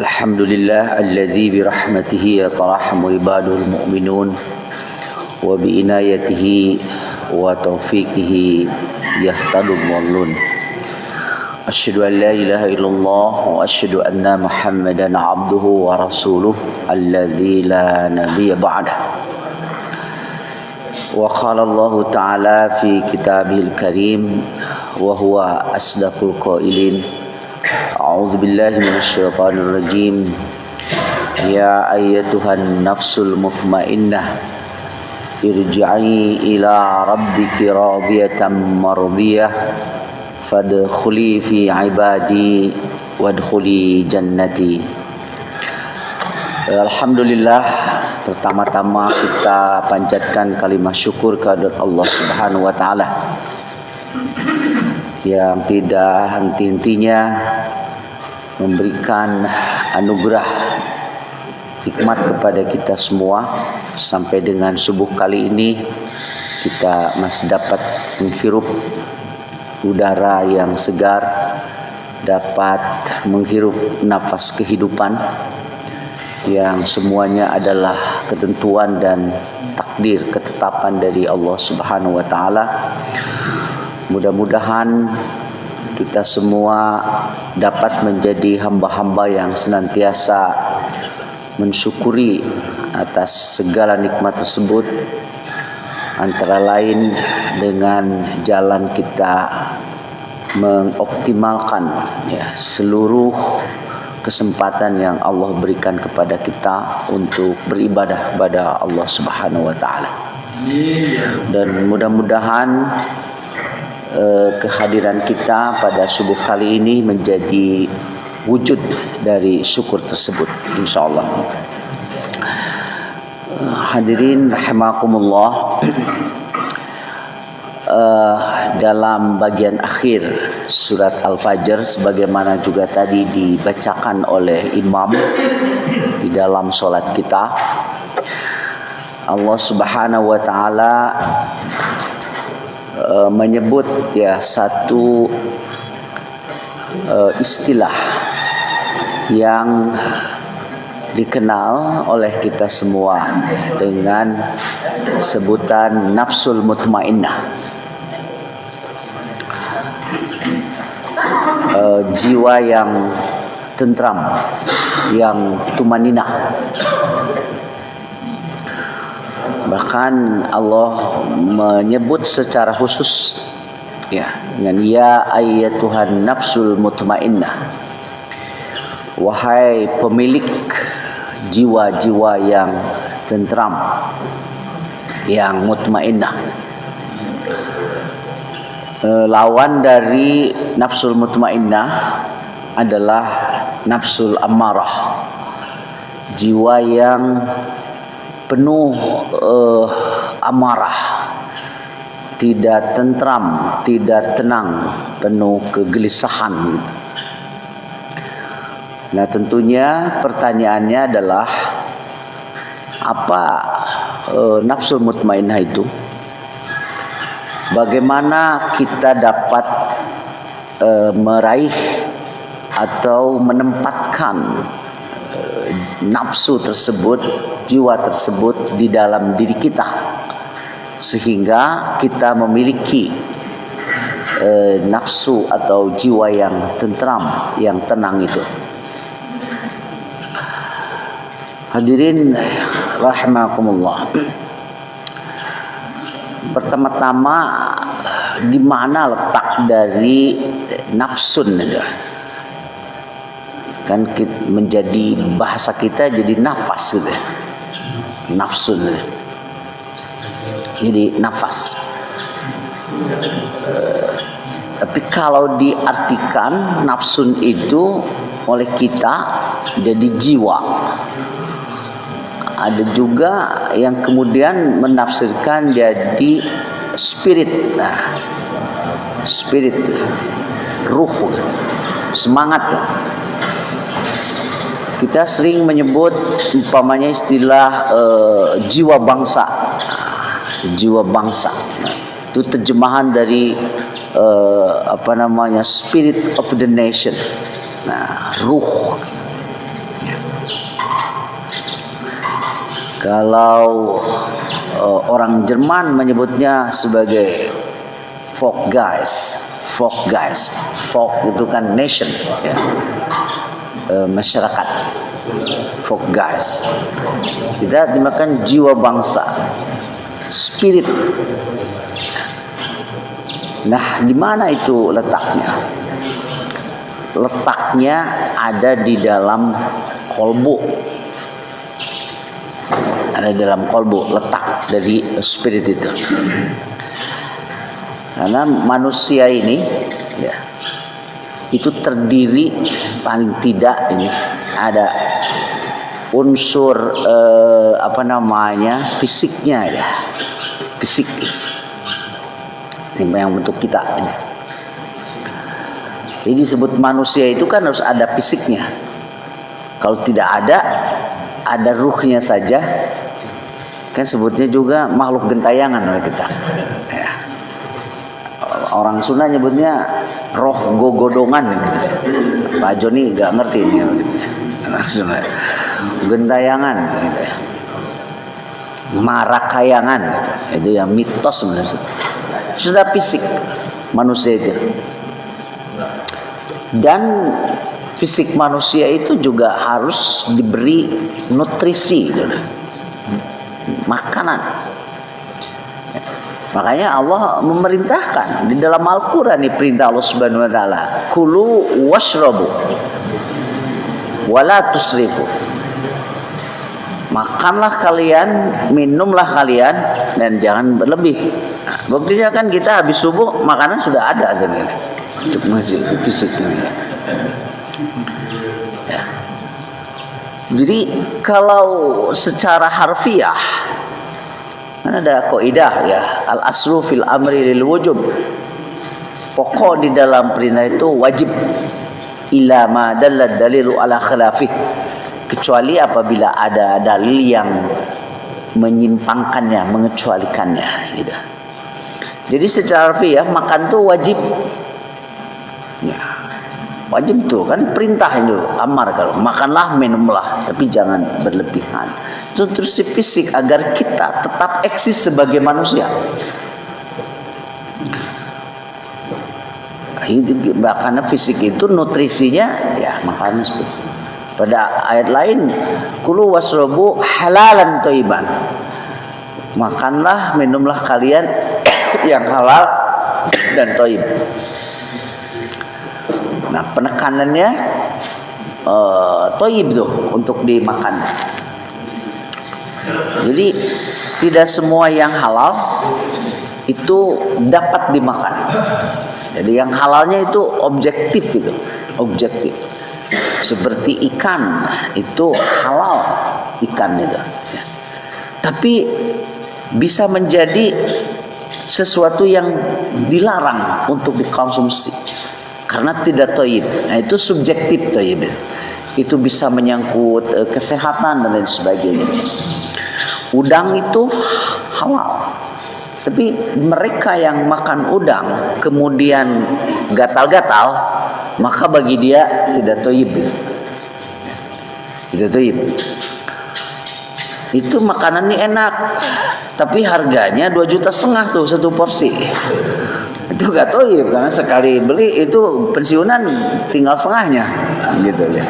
Alhamdulillah alladzi birahmatihi yatarahhamu ibadul mu'minun wa biinayatihi wa taufiqihi yahtadul mu'allun. Asyhadu an la ilaha illallah wa asyhadu anna Muhammadan abduhu wa rasuluh alladzi la nabiyya ba'dah. Wa qala Allah ta'ala fi kitabihil karim wa huwa asdaqul qailin. A'udzu billahi minasyaitonir rajim. Ya ayyatuhan nafsul mutmainnah irji'i ila rabbiki radiyatan mardiyah fadkhuli fi ibadi wadkhuli jannati. Alhamdulillah, pertama-tama kita panjatkan kalimat syukur kehadirat Allah Subhanahu wa taala yang tidak henti-hentinya memberikan anugerah hikmat kepada kita semua. Sampai dengan subuh kali ini kita masih dapat menghirup udara yang segar, dapat menghirup nafas kehidupan yang semuanya adalah ketentuan dan takdir, ketetapan dari Allah Subhanahu wa taala. Mudah-mudahan kita semua dapat menjadi hamba-hamba yang senantiasa mensyukuri atas segala nikmat tersebut, antara lain dengan jalan kita mengoptimalkan seluruh kesempatan yang Allah berikan kepada kita untuk beribadah kepada Allah Subhanahu wa taala. Dan mudah-mudahan kehadiran kita pada subuh kali ini menjadi wujud dari syukur tersebut, insyaallah. Hadirin rahimakumullah, dalam bagian akhir surat Al-Fajr, sebagaimana juga tadi dibacakan oleh imam di dalam solat kita, Allah Subhanahu wa taala menyebut satu istilah yang dikenal oleh kita semua dengan sebutan nafsul mutmainnah, jiwa yang tentram, yang tumaninah. Bahkan Allah menyebut secara khusus dengan ya ayyatuhan nafsul mutmainnah, wahai pemilik jiwa-jiwa yang tentram, yang mutmainnah. Lawan dari nafsul mutmainnah adalah nafsul ammarah, jiwa yang penuh amarah, tidak tentram, tidak tenang, penuh kegelisahan. Nah, tentunya pertanyaannya adalah apa nafsul mutmainnah itu? Bagaimana kita dapat meraih atau menempatkan nafsu tersebut, jiwa tersebut di dalam diri kita, sehingga kita memiliki nafsu atau jiwa yang tentram, yang tenang itu. Hadirin rahimakumullah, pertama-tama di mana letak dari nafsun itu? Kan menjadi bahasa kita jadi nafas gitu, nafsun, jadi nafas. Tapi kalau diartikan nafsun itu oleh kita jadi jiwa. Ada juga yang kemudian menafsirkan jadi spirit. Nah, spirit, ruh, semangat. Kita sering menyebut umpamanya istilah jiwa bangsa. Jiwa bangsa. Itu terjemahan dari spirit of the nation. Nah, ruh Kalau orang Jerman menyebutnya sebagai folk guys. Folk itu kan nation, ya. Masyarakat. Folk guys. Kita dimakan jiwa bangsa, spirit. Nah, di mana itu letaknya? Letaknya ada di dalam kolbu. Ada di dalam kolbu, letak dari spirit itu. Karena manusia ini, ya, itu terdiri paling tidak ini ada unsur fisiknya, ya, fisik ini yang bentuk kita ini. Jadi disebut manusia itu kan harus ada fisiknya. Kalau tidak ada ruhnya saja, kan sebutnya juga makhluk gentayangan oleh kita. Ya. Orang Sunda nyebutnya roh gogodongan gitu. Pak Joni nggak ngerti ini. Gentayangan gitu. Marakayangan gitu. Itu yang mitos sebenarnya. Sudah fisik manusia itu. Dan fisik manusia itu juga harus diberi nutrisi gitu. Makanan. Makanya Allah memerintahkan di dalam Al-Quran, ini perintah Allah Subhanahu Wa Taala, kulu washrabu wala tusrifu. Makanlah kalian, minumlah kalian, dan jangan berlebih. Nah, buktinya kan kita habis subuh makanan sudah ada gitu. Untuk fisik ini. Ya. Jadi kalau secara harfiah kan ada kaidah, ya, al aslu fil amri lil wujub. Pokok di dalam perintah itu wajib, illa ma dalla dalilu ala khilafih, kecuali apabila ada dalil yang menyimpangkannya, mengecualikannya gitu. Jadi secara harfiah makan tuh wajib. Ya. Wajib tuh kan perintah itu, amar, kalau makanlah minumlah, tapi jangan berlebihan. Itu terus fisik agar kita tetap eksis sebagai manusia. Karena fisik itu nutrisinya ya makanan seperti itu. Pada ayat lain, kulu wasrobu halalan thayyiban. Makanlah, minumlah kalian yang halal dan thayyib. Nah, penekanannya thayyib tuh untuk dimakan. Jadi tidak semua yang halal itu dapat dimakan. Jadi yang halalnya itu objektif gitu, objektif. Seperti ikan itu halal, ikan itu. Ya. Tapi bisa menjadi sesuatu yang dilarang untuk dikonsumsi karena tidak thayyib. Nah, itu subjektif thayyib. Itu bisa menyangkut kesehatan dan lain sebagainya. Udang itu halal. Tapi mereka yang makan udang kemudian gatal-gatal, maka bagi dia tidak thayyib. Tidak thayyib. Itu makanan ini enak, tapi harganya 2,5 juta tuh satu porsi. Itu gak thayyib, karena sekali beli itu pensiunan tinggal setengahnya gitu ya.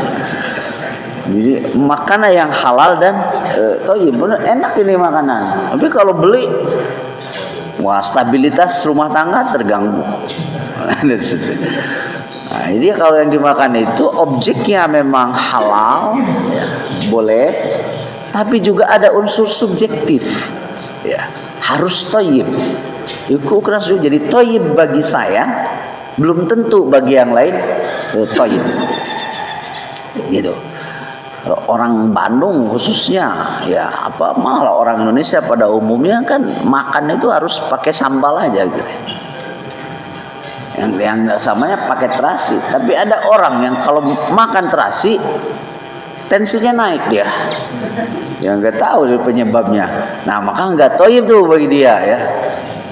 Jadi makanan yang halal dan thayyib, enak ini makanan. Tapi kalau beli, wah, stabilitas rumah tangga terganggu. Nah, jadi kalau yang dimakan itu objeknya memang halal, ya, boleh, tapi juga ada unsur subjektif, ya, harus thayyib. Itu keras juga. Jadi thayyib bagi saya belum tentu bagi yang lain thayyib. Gitu. Orang Bandung khususnya, ya apa malah orang Indonesia pada umumnya kan makan itu harus pakai sambal aja gitu. Yang samanya pakai terasi. Tapi ada orang yang kalau makan terasi tensinya naik dia. Yang nggak tahu penyebabnya. Nah, maka nggak thayyib tuh bagi dia ya.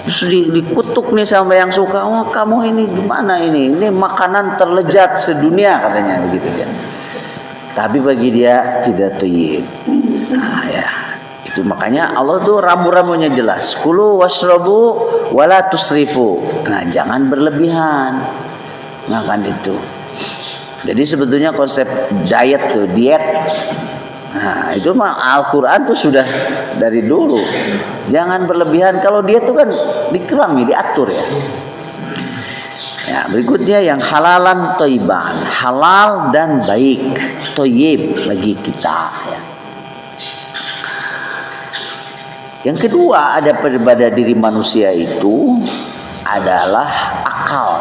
Terus dikutuk nih sama yang suka, "Oh, kamu ini gimana ini? Ini makanan terlezat sedunia," katanya begitu ya. Tapi bagi dia tidak thayyib. Nah, ya. Itu makanya Allah tuh rambu-rambunya jelas. Kulu washrabu wala tusrifu. Nah, jangan berlebihan. Nah kan itu. Jadi sebetulnya konsep diet tuh, diet. Nah, itu mah Al-Qur'an tuh sudah dari dulu. Jangan berlebihan. Kalau diet tuh kan dikerami, diatur ya. Ya, berikutnya yang halalan thayyiban, halal dan baik, thayyib bagi kita ya. Yang kedua ada pada diri manusia itu adalah akal.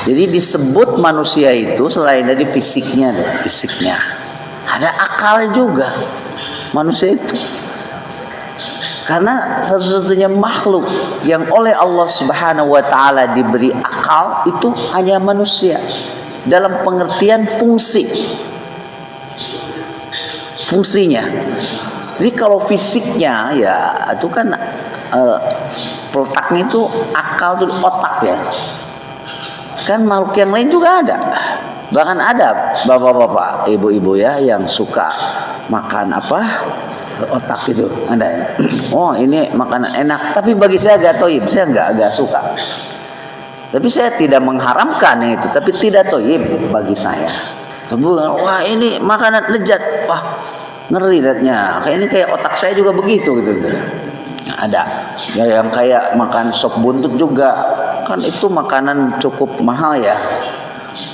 Jadi disebut manusia itu selain dari fisiknya, ada akal juga manusia itu. Karena satu-satunya makhluk yang oleh Allah Subhanahu wa taala diberi akal itu hanya manusia dalam pengertian fungsinya. Jadi kalau fisiknya ya itu kan letaknya itu akal itu otak ya. Kan makhluk yang lain juga ada. Bahkan ada bapak-bapak, ibu-ibu ya yang suka makan otak itu ada ya. Oh ini makanan enak, tapi bagi saya agak toyib, saya agak suka. Tapi saya tidak mengharamkan itu, tapi tidak toyib bagi saya. Wah ini makanan lezat, wah ngeri liatnya. Kayak otak saya juga begitu gitu. Nah, ada ya yang kayak makan sop buntut juga, kan itu makanan cukup mahal ya.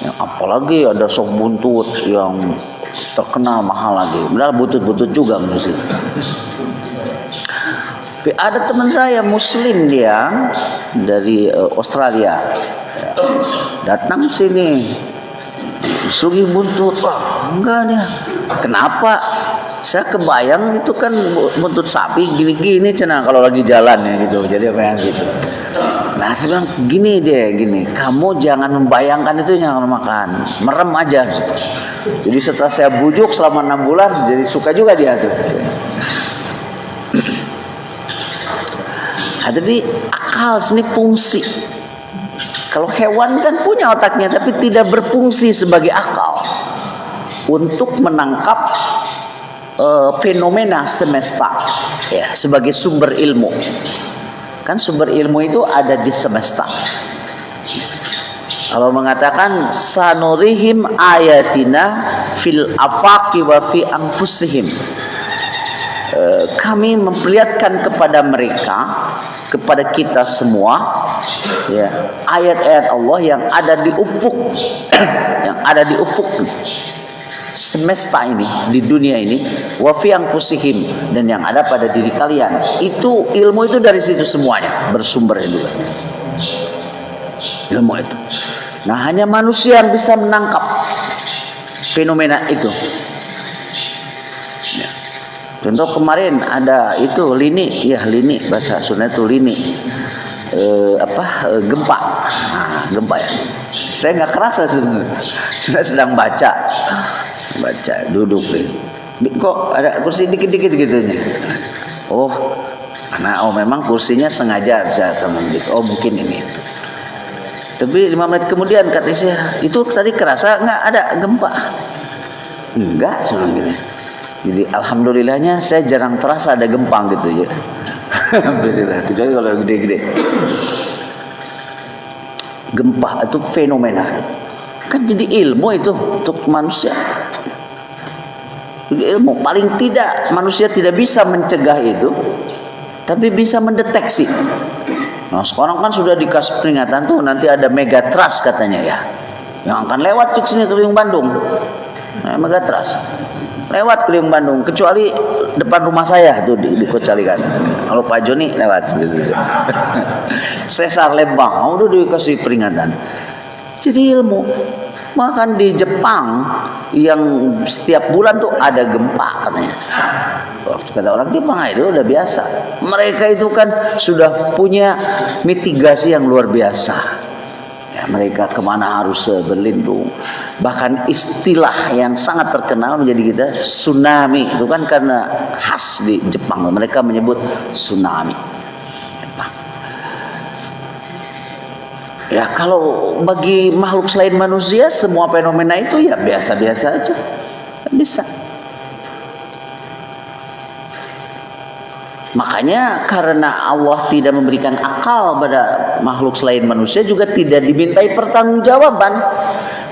Yang apalagi ada sop buntut yang terkenal mahal lagi. Benar butut-butut juga musik. Tapi ada teman saya Muslim dia dari Australia datang sini sugih buntut. Wah enggak dia. Kenapa? Saya kebayang itu kan buntut sapi gini-gini cina kalau lagi jalan ya gitu. Jadi apa yang gitu. Nah saya bilang gini, kamu jangan membayangkan itu jangan makan, merem aja. Jadi setelah saya bujuk selama 6 bulan, jadi suka juga dia tuh. Nah, tapi akal sini fungsi. Kalau hewan kan punya otaknya, tapi tidak berfungsi sebagai akal untuk menangkap fenomena semesta, ya sebagai sumber ilmu. Kan sumber ilmu itu ada di semesta. Allah mengatakan sanurihim ayatina fil afaqi wa fi anfusihim. Kami memperlihatkan kepada mereka, kepada kita semua ya, ayat-ayat Allah yang ada di ufuk yang ada di ufuk semesta ini, di dunia ini, wa fi anfusihim, dan yang ada pada diri kalian. Itu ilmu itu dari situ semuanya bersumber itu. Ilmu itu. Nah, hanya manusia yang bisa menangkap fenomena itu. Ya. Contoh kemarin ada itu lini bahasa Sunda itu lini. Gempa. Nah, gempa ya. Saya nggak kerasa sebenarnya. Saya sedang baca duduk nih. Kok ada kursi dikit-dikit gitunya. Memang kursinya sengaja bisa teman gitu. Oh mungkin ini. Tapi 5 menit kemudian kata saya, itu tadi kerasa nggak ada gempa? Enggak sebenarnya. Jadi alhamdulillahnya saya jarang terasa ada gempa gitu ya. Alhamdulillah. Kecuali kalau gede-gede. Gempa itu fenomena. Kan jadi ilmu itu untuk manusia. Jadi ilmu paling tidak manusia tidak bisa mencegah itu, tapi bisa mendeteksi. Nah sekarang kan sudah dikasih peringatan tuh nanti ada megatrust katanya ya, yang akan lewat ke sini ke Liung Bandung. Nah, megatrust lewat ke Liung Bandung, kecuali depan rumah saya tuh dikecualikan. Kalau Pak Joni lewat gitu. Sesar Lembang udah dikasih peringatan. Jadi ilmu. Bahkan di Jepang yang setiap bulan tuh ada gempa katanya. Kata orang Jepang itu udah biasa. Mereka itu kan sudah punya mitigasi yang luar biasa. Ya, mereka kemana harus berlindung. Bahkan istilah yang sangat terkenal menjadi kita tsunami itu kan karena khas di Jepang. Mereka menyebut tsunami. Ya kalau bagi makhluk selain manusia semua fenomena itu ya biasa-biasa aja, bisa. Makanya karena Allah tidak memberikan akal pada makhluk selain manusia, juga tidak dimintai pertanggungjawaban.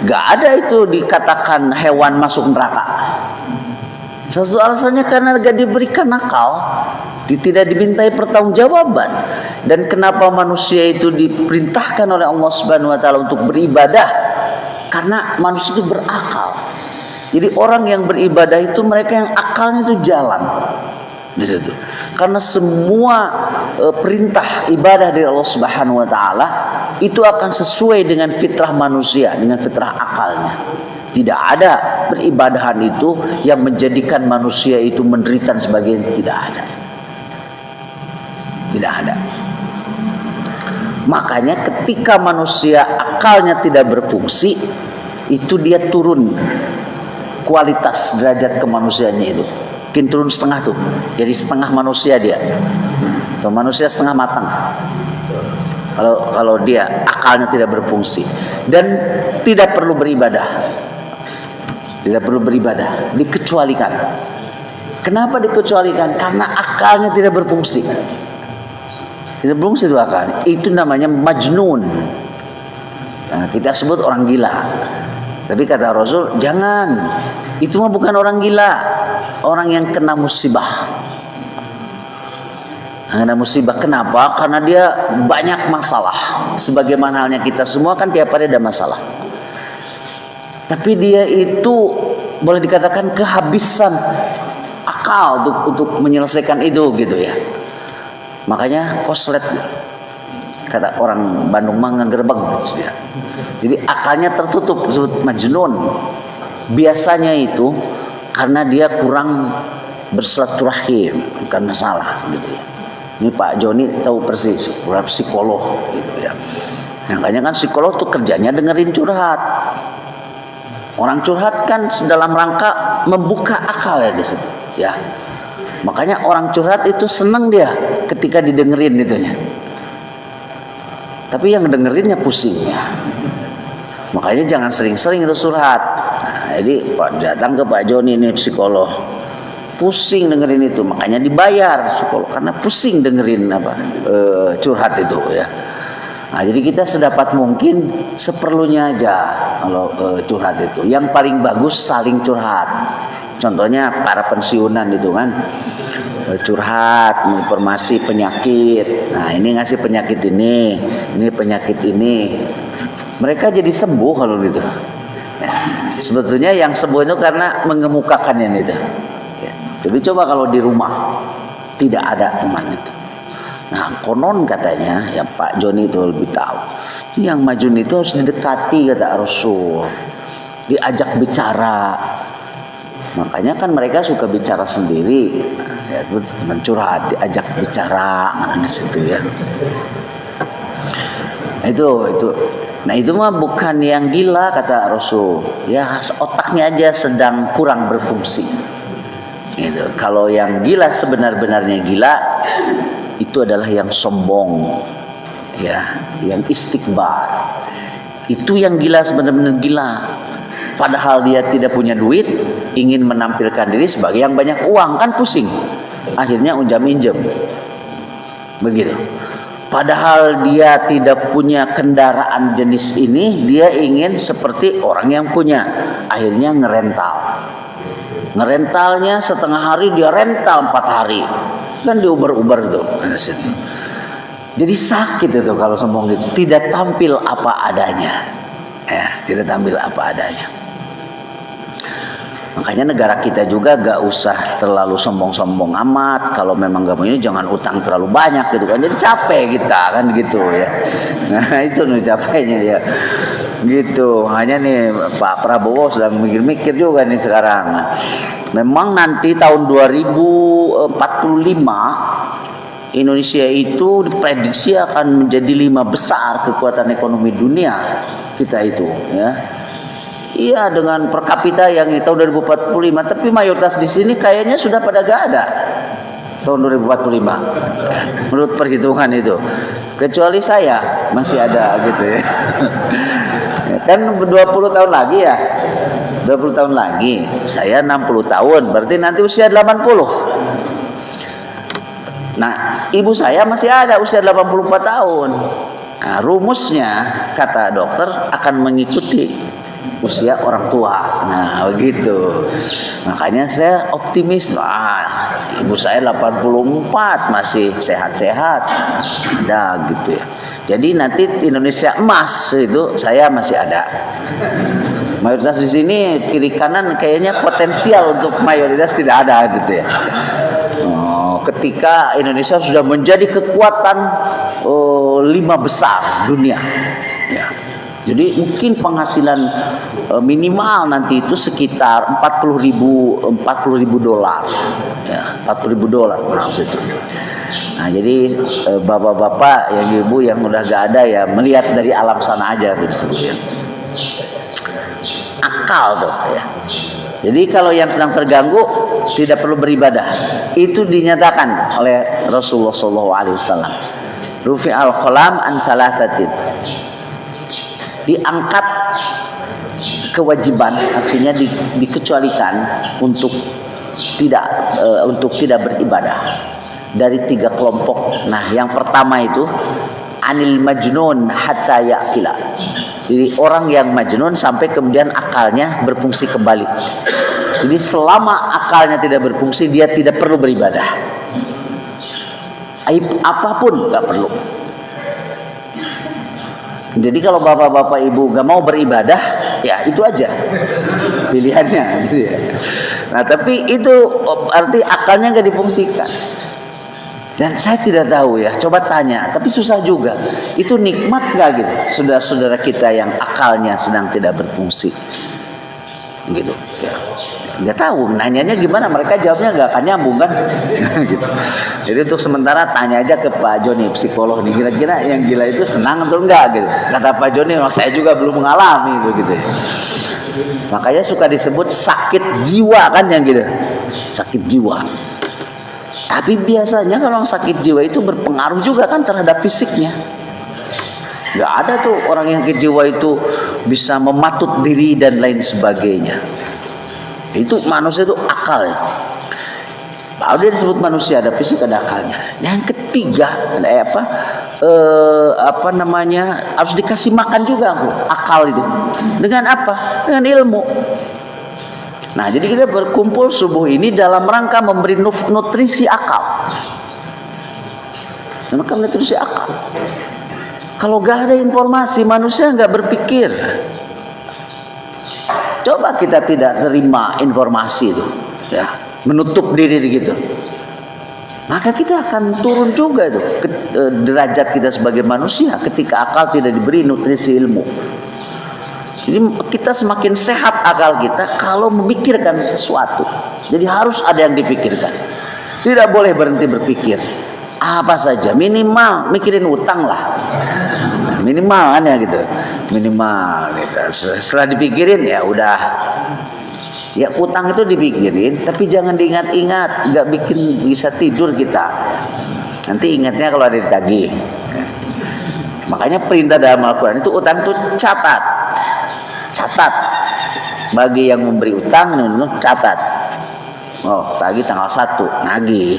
Gak ada itu dikatakan hewan masuk neraka. Satu alasannya karena gak diberikan akal, tidak dimintai pertanggungjawaban. Dan kenapa manusia itu diperintahkan oleh Allah Subhanahu wa taala untuk beribadah? Karena manusia itu berakal. Jadi orang yang beribadah itu mereka yang akalnya itu jalan. Di situ. Karena semua perintah ibadah dari Allah Subhanahu wa taala itu akan sesuai dengan fitrah manusia, dengan fitrah akalnya. Tidak ada peribadahan itu yang menjadikan manusia itu menderita sebagainya, tidak ada. Tidak ada. Makanya ketika manusia akalnya tidak berfungsi, itu dia turun kualitas derajat kemanusiaannya itu. Mungkin turun setengah tuh, jadi setengah manusia dia, atau manusia setengah matang. Kalau dia akalnya tidak berfungsi dan tidak perlu beribadah, dikecualikan. Kenapa dikecualikan? Karena akalnya tidak berfungsi. Tidak berfungsi itu akal. Itu namanya majnun. Nah, kita sebut orang gila. Tapi kata Rasul, jangan. Itu mah bukan orang gila, orang yang kena musibah. Kena musibah. Kenapa? Karena dia banyak masalah. Sebagaimana halnya kita semua kan tiap hari ada masalah. Tapi dia itu boleh dikatakan kehabisan akal untuk menyelesaikan itu gitu ya. Makanya koslet, kata orang Bandung mah ngegerbek gitu ya. Jadi akalnya tertutup, disebut majnun. Biasanya itu karena dia kurang bersilaturahim, bukan masalah gitu ya. Ini Pak Joni tahu persis, kurang psikolog gitu ya. Makanya kan psikolog tuh kerjanya dengerin curhat. Orang curhat kan dalam rangka membuka akal ya di situ ya. Makanya orang curhat itu senang dia ketika didengerin itunya. Tapi yang dengerinnya pusingnya. Makanya jangan sering-sering itu curhat. Nah, jadi datang ke Pak Joni ini psikolog, pusing dengerin itu, makanya dibayar psikolog karena pusing dengerin curhat itu ya. Nah, jadi kita sedapat mungkin seperlunya aja kalau curhat itu. Yang paling bagus saling curhat. Contohnya para pensiunan itu kan curhat, informasi penyakit. Nah, ini ngasih penyakit ini penyakit ini. Mereka jadi sembuh kalau gitu. Ya. Sebetulnya yang sembuh itu karena mengemukakan yang itu. Ya. Jadi coba kalau di rumah tidak ada teman itu. Nah, konon katanya ya Pak Joni itu lebih tahu. Yang majnun itu harus didekati kata Rasul. Diajak bicara. Makanya kan mereka suka bicara sendiri. Ya, itu mencurhat, diajak bicara di situ ya. Itu. Nah itu mah bukan yang gila kata Rasul. Ya otaknya aja sedang kurang berfungsi. Gitu. Kalau yang gila sebenar-benarnya gila itu adalah yang sombong, ya, yang istikbar. Itu yang gila sebenar-benar gila. Padahal dia tidak punya duit, ingin menampilkan diri sebagai yang banyak uang, kan pusing. Akhirnya unjam-injem. Begitu. Padahal dia tidak punya kendaraan jenis ini, dia ingin seperti orang yang punya. Akhirnya ngerental. Ngerentalnya setengah hari, dia rental 4 hari. Kan diuber-uber tuh. Jadi sakit itu kalau sombong gitu. Tidak tampil apa adanya. Ya, tidak tampil apa adanya. Makanya negara kita juga gak usah terlalu sombong-sombong amat. Kalau memang gak mau ini jangan utang terlalu banyak gitu kan. Jadi capek kita kan gitu ya. Nah itu nih capeknya ya. Gitu. Hanya nih Pak Prabowo sedang mikir-mikir juga nih sekarang. Memang nanti tahun 2045 Indonesia itu diprediksi akan menjadi 5 besar kekuatan ekonomi dunia kita itu ya. Iya dengan per kapita yang di tahun 2045, tapi mayoritas di sini kayaknya sudah pada gak ada tahun 2045 menurut perhitungan itu, kecuali saya masih ada gitu ya. Kan 20 tahun lagi ya, 20 tahun lagi saya 60 tahun, berarti nanti usia 80. Nah, ibu saya masih ada usia 84 tahun. Nah, rumusnya kata dokter akan mengikuti usia orang tua. Nah, begitu. Makanya saya optimis. Ibu saya 84 masih sehat-sehat. Ada gitu ya. Jadi nanti Indonesia emas itu saya masih ada. Mayoritas di sini kiri kanan kayaknya potensial untuk mayoritas tidak ada gitu ya. Ketika Indonesia sudah menjadi kekuatan 5 besar dunia ya. Jadi mungkin penghasilan minimal nanti itu sekitar 40.000 dolar ya, 40.000 dolar maksud itu. Nah, jadi bapak-bapak yang ibu yang udah gak ada ya melihat dari alam sana aja gitu ya. Akal tuh ya. Jadi kalau yang sedang terganggu tidak perlu beribadah. Itu dinyatakan oleh Rasulullah SAW. Rufi al-qalam an thalathatin. Diangkat kewajiban, artinya dikecualikan untuk tidak beribadah dari 3 kelompok. Nah, yang pertama itu anil majnun hatta ya'qila. Jadi orang yang majnun sampai kemudian akalnya berfungsi kembali. Jadi selama akalnya tidak berfungsi, dia tidak perlu beribadah. Aib apapun nggak perlu. Jadi kalau bapak-bapak ibu nggak mau beribadah, ya itu aja pilihannya, gitu ya. Nah, tapi itu arti akalnya nggak difungsikan. Dan saya tidak tahu ya, coba tanya, tapi susah juga. Itu nikmat gak gitu? Saudara-saudara kita yang akalnya sedang tidak berfungsi, gitu. Ya. Nggak tahu, nanyanya gimana? Mereka jawabnya nggak akan nyambung kan? Gitu. Jadi untuk sementara tanya aja ke Pak Joni, psikolog nih, kira-kira yang gila itu senang atau enggak gitu? Kata Pak Joni, saya juga belum mengalami itu gitu. Makanya suka disebut sakit jiwa kan yang gitu, sakit jiwa. Tapi biasanya kalau orang sakit jiwa itu berpengaruh juga kan terhadap fisiknya. Gak ada tuh orang yang sakit jiwa itu bisa mematut diri dan lain sebagainya. Itu manusia itu akal ya. Kalau dia disebut manusia ada fisik ada akalnya. Yang ketiga ada apa namanya, harus dikasih makan juga akal itu. Dengan apa? Dengan ilmu. Nah, jadi kita berkumpul subuh ini dalam rangka memberi nutrisi akal. Maka nutrisi akal. Kalau gak ada informasi, manusia gak berpikir. Coba kita tidak terima informasi itu, ya, menutup diri gitu. Maka kita akan turun juga itu derajat kita sebagai manusia ketika akal tidak diberi nutrisi ilmu. Jadi kita semakin sehat akal kita kalau memikirkan sesuatu. Jadi harus ada yang dipikirkan. Tidak boleh berhenti berpikir. Apa saja, minimal mikirin utang lah. Minimal kan ya gitu. Minimal gitu. Setelah dipikirin ya udah. Ya utang itu dipikirin, tapi jangan diingat-ingat, nggak bikin bisa tidur kita. Nanti ingatnya kalau ada ditagih. Makanya perintah dalam Al-Quran itu utang itu catat. Bagi yang memberi utang, catat. Oh, tagih tanggal 1, nagih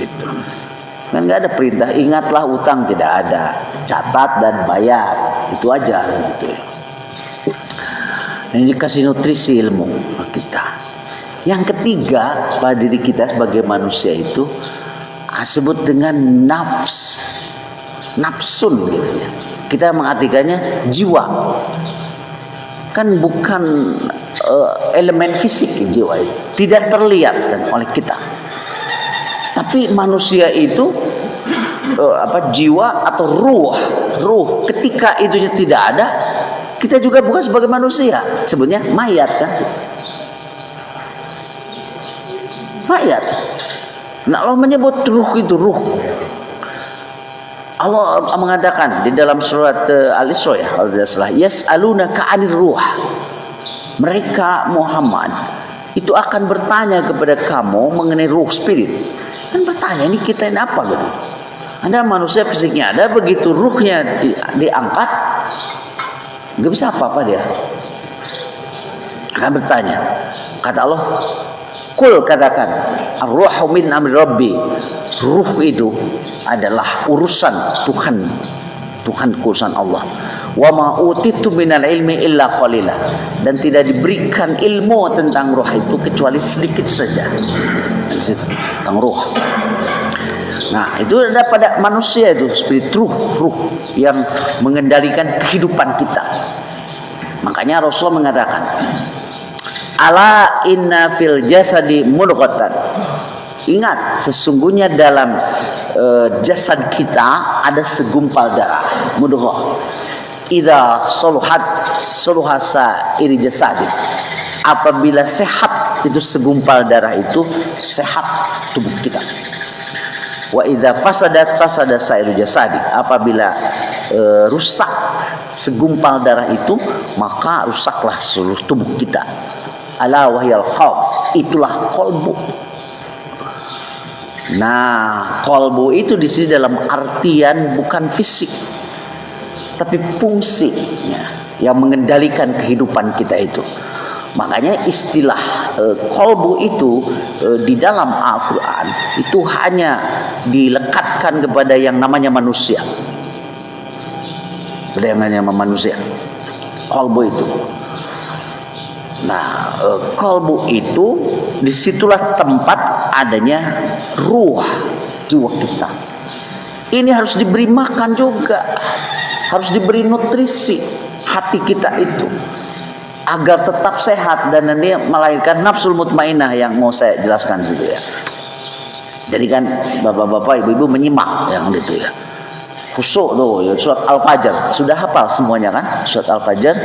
gitu. Kan nggak ada perintah ingatlah utang, tidak ada. Catat dan bayar, itu aja gitu. Ini dikasih nutrisi ilmu kita. Yang ketiga pada diri kita sebagai manusia itu disebut dengan nafsun gitu ya. Kita mengartikannya jiwa. Kan bukan elemen fisik jiwa itu, tidak terlihat kan oleh kita. Tapi manusia itu jiwa atau ruh ketika itunya tidak ada, kita juga bukan sebagai manusia, sebutnya mayat kan. Mayat. Nah, Allah menyebut ruh itu ruh. Allah mengatakan di dalam surat Al-Isra ya, kalau tidak salah, yas'alunaka 'anir ruh. Mereka Muhammad itu akan bertanya kepada kamu mengenai ruh, spirit. Kan bertanya, ini kita ini apa gitu? Anda manusia fisiknya ada, begitu ruhnya diangkat, nggak bisa apa-apa dia. Akan bertanya. Kata Allah, Kul, katakan, ar-ruhu min amri rabbi. Ruh itu adalah urusan Tuhan, urusan Allah. Wa ma utitu minal ilmi illa qalila. Dan tidak diberikan ilmu tentang ruh itu kecuali sedikit saja. Tentang ruh. Nah, itu ada pada manusia itu seperti ruh yang mengendalikan kehidupan kita. Makanya Rasulullah mengatakan, ala inna fil jasadi mudghatan. Ingat, sesungguhnya dalam jasad kita ada segumpal darah, mudghah. Idza saluhat iri jasadi. Apabila sehat itu segumpal darah itu, sehat tubuh kita. Wa idza fasada sairu jasadi. Apabila rusak segumpal darah itu, maka rusaklah seluruh tubuh kita. Ala wahyal qalb, itulah qalbu. Nah, qalbu itu di sini dalam artian bukan fisik, tapi fungsi yang mengendalikan kehidupan kita itu. Makanya istilah qalbu itu di dalam Al-Quran itu hanya dilekatkan kepada yang namanya manusia. Pada yang namanya manusia. Qalbu itu. Nah, qalbu itu disitulah tempat adanya ruh jiwa kita. Ini harus diberi makan juga, harus diberi nutrisi hati kita itu agar tetap sehat dan nanti melahirkan nafsul mutmainnah yang mau saya jelaskan situ ya. Jadi kan bapak-bapak, ibu-ibu menyimak yang itu ya. Khusuk tuh ya, surat Al-Fajr sudah hafal semuanya kan? Surat Al-Fajr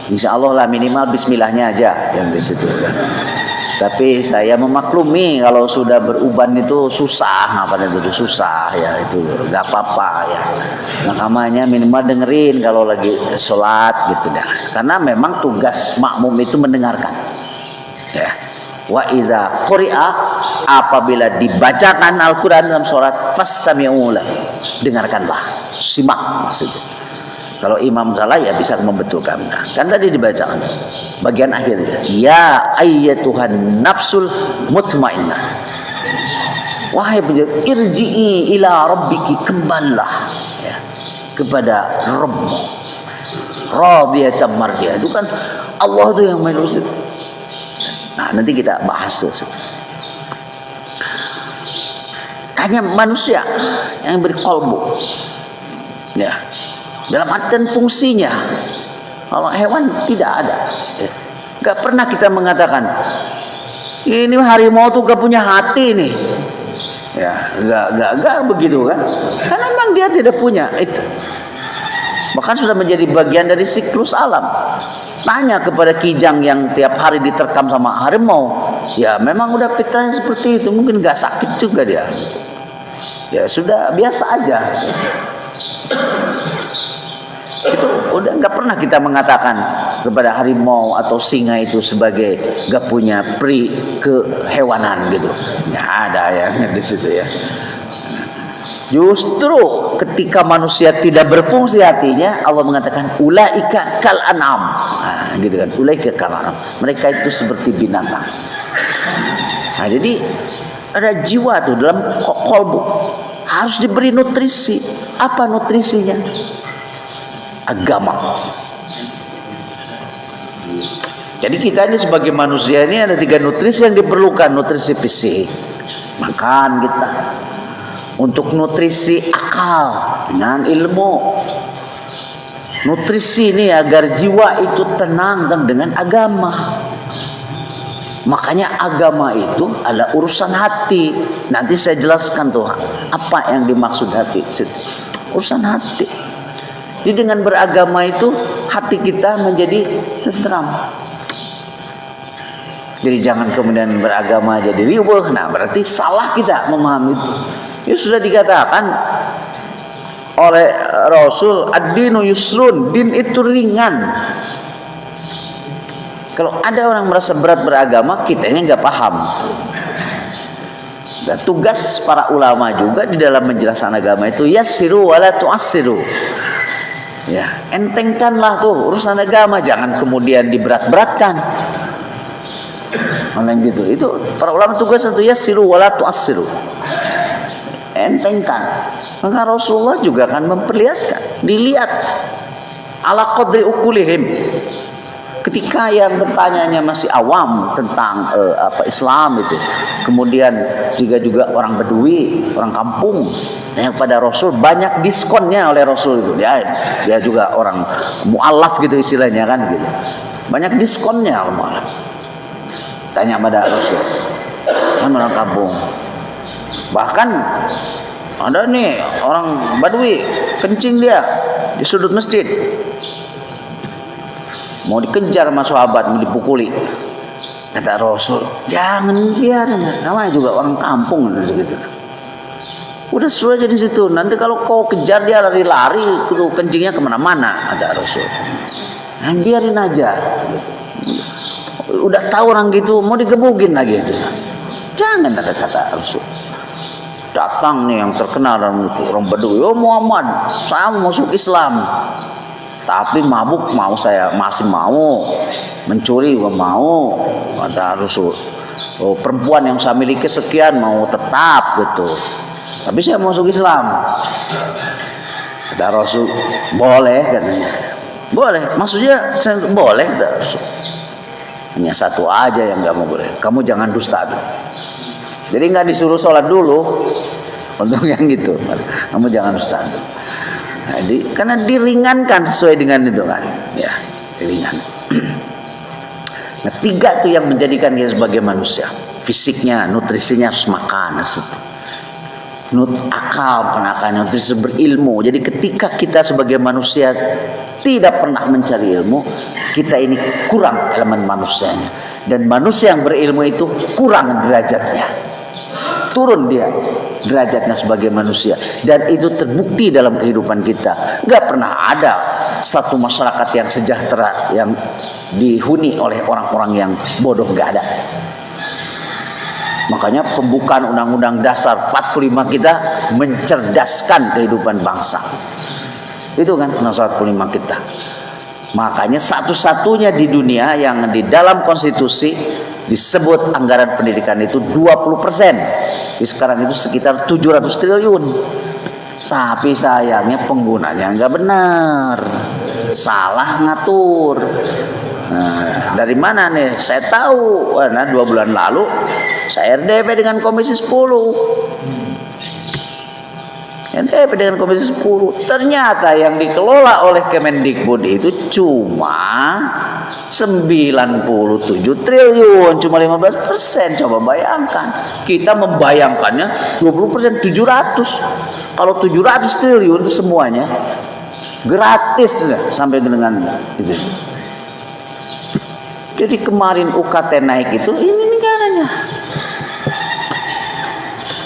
insya Allah lah minimal bismillahnya aja yang di situ ya. Tapi saya memaklumi kalau sudah beruban itu susah, apa itu susah ya, itu nggak apa-apa ya. Namanya minimal dengerin kalau lagi sholat gitu dah. Karena memang tugas makmum itu mendengarkan. Ya. Wa idza quri'a, apabila dibacakan Al-Quran dalam sholat, fastami'u lahu, dengarkanlah, simak maksudnya. Kalau imam salah ya bisa membetulkan. Nah, kan tadi dibacakan bagian akhirnya, ya ayyatuhan nafsul mutmainnah, wahai penjuru, irji'i ila rabbiki, kembalilah ya, kepada Rabbmu, radiyatan mardiyah. Itu kan Allah itu yang menulis. Nah, nanti kita bahas itu. Hanya manusia yang beri qalbu. Ya. Dalam artian fungsinya. Kalau hewan tidak ada. Ya. Gak pernah kita mengatakan ini harimau tuh gak punya hati nih. Ya, gak begitu kan? Karena memang dia tidak punya itu. Bahkan sudah menjadi bagian dari siklus alam. Tanya kepada kijang yang tiap hari diterkam sama harimau, ya memang udah fitrahnya seperti itu, mungkin gak sakit juga dia. Ya sudah biasa aja. Itu udah gak pernah kita mengatakan kepada harimau atau singa itu sebagai gak punya pri kehewanan gitu. Nggak ada ya di situ ya. Justru ketika manusia tidak berfungsi hatinya, Allah mengatakan ulaika kal an'am. Nah, gitu kan, ulaika kal an'am. Mereka itu seperti binatang. Nah, jadi ada jiwa tuh dalam qalbu, harus diberi nutrisi. Apa nutrisinya? Agama. Jadi kita ini sebagai manusia ini ada 3 nutrisi yang diperlukan. Nutrisi fisik, makan kita. Untuk nutrisi akal dengan ilmu. Nutrisi ini agar jiwa itu tenang dan dengan agama. Makanya agama itu adalah urusan hati. Nanti saya jelaskan tuh apa yang dimaksud hati. Urusan hati. Jadi dengan beragama itu hati kita menjadi tenteram. Jadi jangan kemudian beragama jadi riuh. Nah, berarti salah kita memahami itu. Ya sudah dikatakan oleh Rasul, ad-dinu yusrun, din itu ringan. Kalau ada orang merasa berat beragama, kitanya nggak paham. Dan tugas para ulama juga di dalam menjelaskan agama itu yassiru wala tu'assiru. Ya, entengkanlah tuh urusan agama, jangan kemudian diberat-beratkan. gitu. Itu para ulama tugas satu yassiru wala tu'assiru. Entengkan. Maka Rasulullah juga akan memperlihatkan, dilihat ala qadri ukulihim. Ketika yang bertanyanya masih awam tentang Islam itu, kemudian juga orang Bedui, orang kampung, yang pada Rasul banyak diskonnya oleh Rasul itu. Dia juga orang mu'alaf gitu istilahnya kan gitu. Banyak diskonnya mu'alaf. Tanya pada Rasul, kan orang kampung. Bahkan ada nih orang Badui kencing dia di sudut masjid. Mau dikejar sama sahabat, mau dipukuli. Kata Rasul, jangan biarin. Namanya juga orang kampung gitu. Udah suruh aja di situ. Nanti kalau kau kejar dia lari-lari, itu kencingnya kemana-mana. Kata Rasul. Nah, biarin aja. Udah tahu orang gitu, mau digebukin lagi. Jangan, kata Rasul. Datang nih yang terkenal orang Badui, oh Muhammad, saya mau masuk Islam. Tapi mabuk mau, saya masih mau, mencuri mau, kata Rasul. Oh, perempuan yang saya miliki sekian mau tetap gitu. Tapi saya mau masuk Islam. Kata Rasul, boleh katanya. Boleh, maksudnya saya boleh kata Rasul. Hanya satu aja yang nggak mau boleh. Kamu jangan dusta. Jadi nggak disuruh sholat dulu untuk yang gitu. Kamu jangan dusta. Nah, karena diringankan sesuai dengan itu kan, ya diringan. Nah, 3 itu yang menjadikan dia sebagai manusia. Fisiknya, nutrisinya harus makan. Akal, nutrisi berilmu. Jadi ketika kita sebagai manusia tidak pernah mencari ilmu, kita ini kurang elemen manusianya. Dan manusia yang berilmu itu kurang derajatnya. Turun dia derajatnya sebagai manusia, dan itu terbukti dalam kehidupan kita. Gak pernah ada satu masyarakat yang sejahtera yang dihuni oleh orang-orang yang bodoh, gak ada. Makanya pembukaan Undang-Undang Dasar 45 kita mencerdaskan kehidupan bangsa. Itu kan Undang-Undang 45 kita. Makanya satu-satunya di dunia yang di dalam konstitusi disebut anggaran pendidikan itu 20%. Di sekarang itu sekitar 700 triliun. Tapi sayangnya penggunanya nggak benar, salah ngatur. Nah, dari mana nih? Saya tahu, karena 2 bulan lalu saya RDP dengan Komisi 10. RDP dengan Komisi 10. Ternyata yang dikelola oleh Kemendikbud itu cuma 97 triliun, cuma 15%. Coba bayangkan. Kita membayangkannya 20%, 700. Kalau 700 triliun itu semuanya gratis sampai dengan itu. Jadi kemarin UKT naik itu ini negaranya.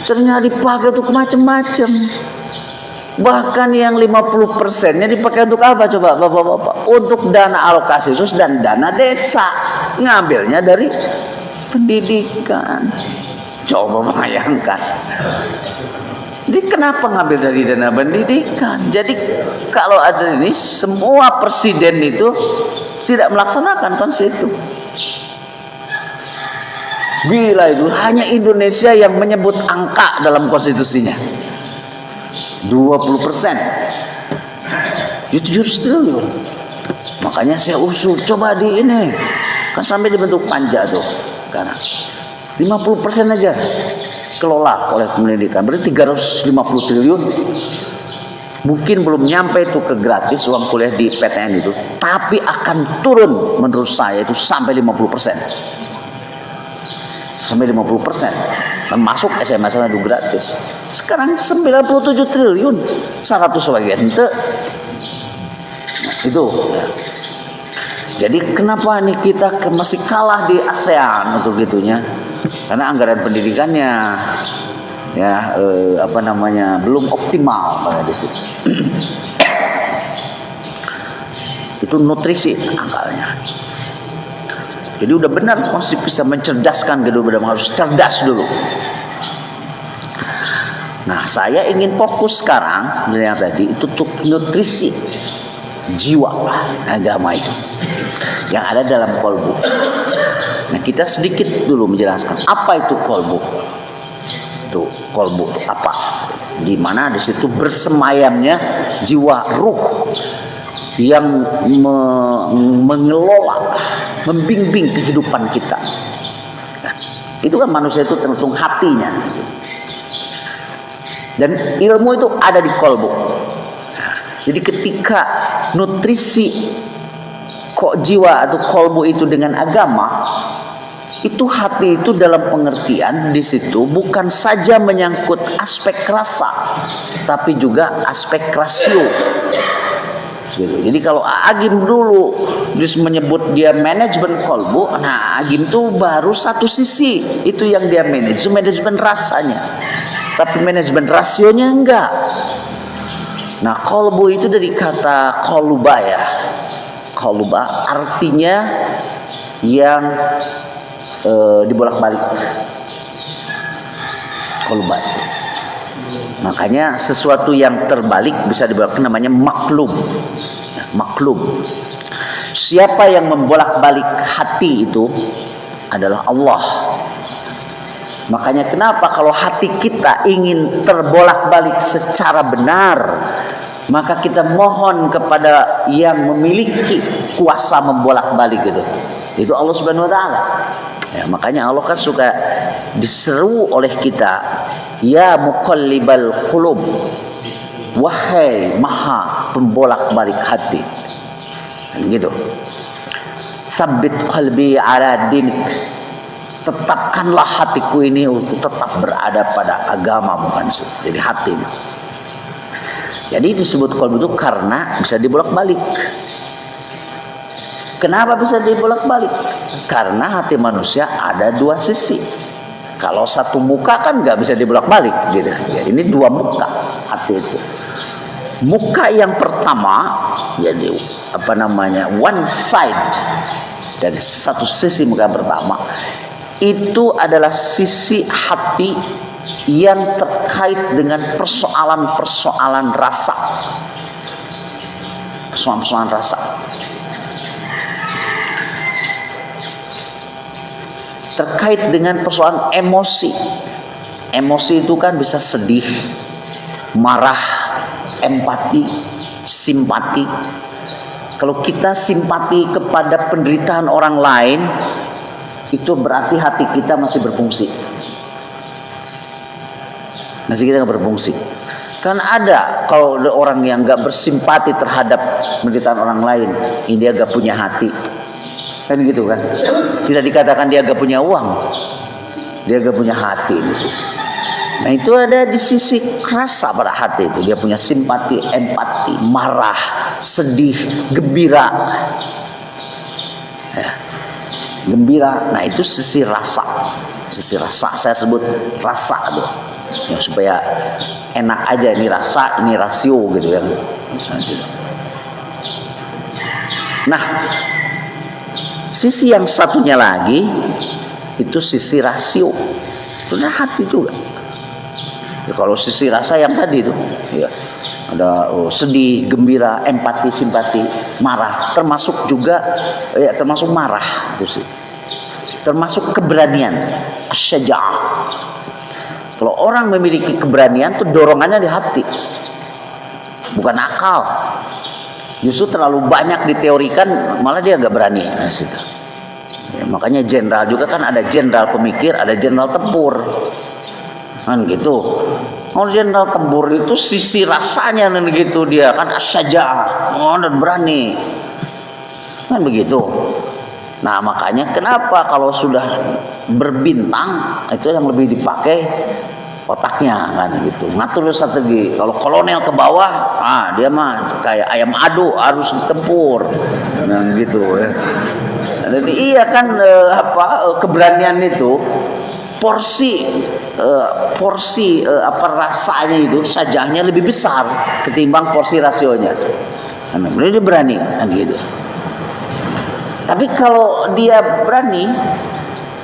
Ternyata dipakai untuk macam-macam. Bahkan yang 50%-nya dipakai untuk apa coba Bapak-bapak? Untuk dana alokasi khusus dan dana desa. Ngambilnya dari pendidikan. Coba bayangkan. Jadi kenapa ngambil dari dana pendidikan? Jadi kalau ada ini semua presiden itu tidak melaksanakan konsep itu. Gila itu, hanya Indonesia yang menyebut angka dalam konstitusinya. 20%. Itu 700 triliun. Makanya saya usul coba di ini. Kan sampai dibentuk panja tuh. Karena 50% aja kelola oleh pendidikan. Berarti 350 triliun. Mungkin belum nyampe itu ke gratis uang kuliah di PTN itu, tapi akan turun menurut saya itu sampai 50%. Sampai 50%. Termasuk SMS itu gratis. Sekarang 97 triliun. 100 lagi ente. Itu. Jadi kenapa nih kita masih kalah di ASEAN untuk gitunya? Karena anggaran pendidikannya belum optimal pada di situ. Itu nutrisi angkanya. Jadi udah benar masih bisa mencerdaskan gitu, benar harus cerdas dulu. Nah, saya ingin fokus sekarang yang tadi itu untuk nutrisi jiwa agama itu yang ada dalam kolbu. Nah, kita sedikit dulu menjelaskan apa itu kolbu. Itu kolbu itu apa? Di mana di situ bersemayamnya jiwa ruh yang mengelola, membimbing kehidupan kita. Nah, itu kan manusia itu tergantung hatinya. Dan ilmu itu ada di kolbu. Jadi ketika nutrisi kok jiwa atau kolbu itu dengan agama, itu hati itu dalam pengertian di situ bukan saja menyangkut aspek rasa, tapi juga aspek rasio. Gitu. Jadi kalau Agim dulu terus menyebut dia manajemen kolbu, nah Agim itu baru satu sisi itu yang dia manage, itu manajemen rasanya, tapi manajemen rasionya enggak. Nah, kolbu itu dari kata koluba ya. Koluba artinya yang dibolak-balik. Koluba. Makanya sesuatu yang terbalik bisa dibolak namanya maklub. Maklub. Siapa yang membolak-balik hati itu adalah Allah. Makanya kenapa kalau hati kita ingin terbolak-balik secara benar, maka kita mohon kepada yang memiliki kuasa membolak-balik itu. Itu Allah Subhanahu wa taala. Ya, makanya Allah kan suka diseru oleh kita, ya muqallibal qulub, wahai maha pembolak-balik hati. Gitu. Sabbit qalbi ala dinik. Tetapkanlah hatiku ini untuk tetap berada pada agama, bukan jadi hati. Jadi disebut qalbu itu karena bisa dibolak-balik. Kenapa bisa dibolak-balik? Karena hati manusia ada dua sisi. Kalau satu muka kan nggak bisa dibolak-balik, gitu. Ya, ini dua muka hati itu. Muka yang pertama, jadi one side dari satu sisi muka yang pertama. Itu adalah sisi hati yang terkait dengan persoalan-persoalan rasa. Persoalan-persoalan rasa. Terkait dengan persoalan emosi. Emosi itu kan bisa sedih, marah, empati, simpati. Kalau kita simpati kepada penderitaan orang lain, itu berarti hati kita masih berfungsi. Masih kita nggak berfungsi. Kan ada kalau orang yang nggak bersimpati terhadap penderitaan orang lain, ini dia nggak punya hati, kan gitu kan? Tidak dikatakan dia nggak punya uang, dia nggak punya hati di situ. Nah itu ada di sisi rasa pada hati itu, dia punya simpati, empati, marah, sedih, gembira. Ya. Gembira, nah itu sisi rasa. Sisi rasa, saya sebut rasa tuh. Ya, supaya enak aja, ini rasa, ini rasio gitu ya. Nah, sisi yang satunya lagi itu sisi rasio. Itu hati juga. Ya, kalau sisi rasa yang tadi itu, ya ada sedih, gembira, empati, simpati, marah, termasuk juga ya termasuk marah itu sih. Termasuk keberanian, asyaja'ah. Kalau orang memiliki keberanian tuh dorongannya di hati, bukan akal. Justru terlalu banyak diteorikan, malah dia agak berani. Nah, situ. Ya, makanya jenderal juga kan ada jenderal pemikir, ada jenderal tempur, kan gitu. Kalau jenderal tempur itu sisi rasanya kan gitu, dia kan asyaja'ah, dan berani, kan begitu. Nah makanya kenapa kalau sudah berbintang itu yang lebih dipakai otaknya kan gitu, ngatur strategi. Kalau kolonel ke bawah, dia mah kayak ayam adu harus ditempur, nah gitu ya. Jadi iya kan keberanian itu porsi rasanya itu sajahnya lebih besar ketimbang porsi rasionya. Nah, dia berani kan gitu. Tapi kalau dia berani,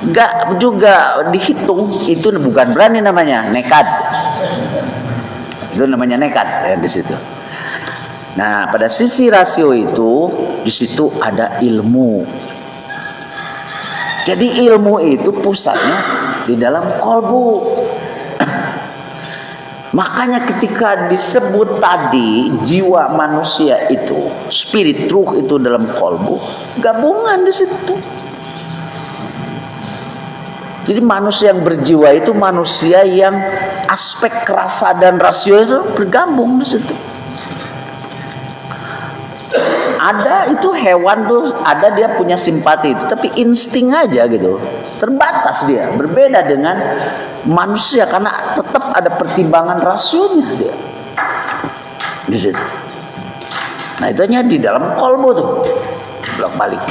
nggak juga dihitung, itu bukan berani namanya, nekat. Itu namanya nekat ya di situ. Nah, pada sisi rasio itu, di situ ada ilmu. Jadi ilmu itu pusatnya di dalam kolbu. Makanya ketika disebut tadi jiwa manusia itu, spirit, ruh itu dalam kolbu, gabungan di situ. Jadi manusia yang berjiwa itu manusia yang aspek rasa dan rasio itu bergabung di situ. Ada itu hewan tuh, ada dia punya simpati itu, tapi insting aja gitu. Terbatas dia, berbeda dengan manusia karena tetap ada pertimbangan rasionya dia. Di situ. Nah, itu hanya di dalam kolbu tuh. Bolak-balik.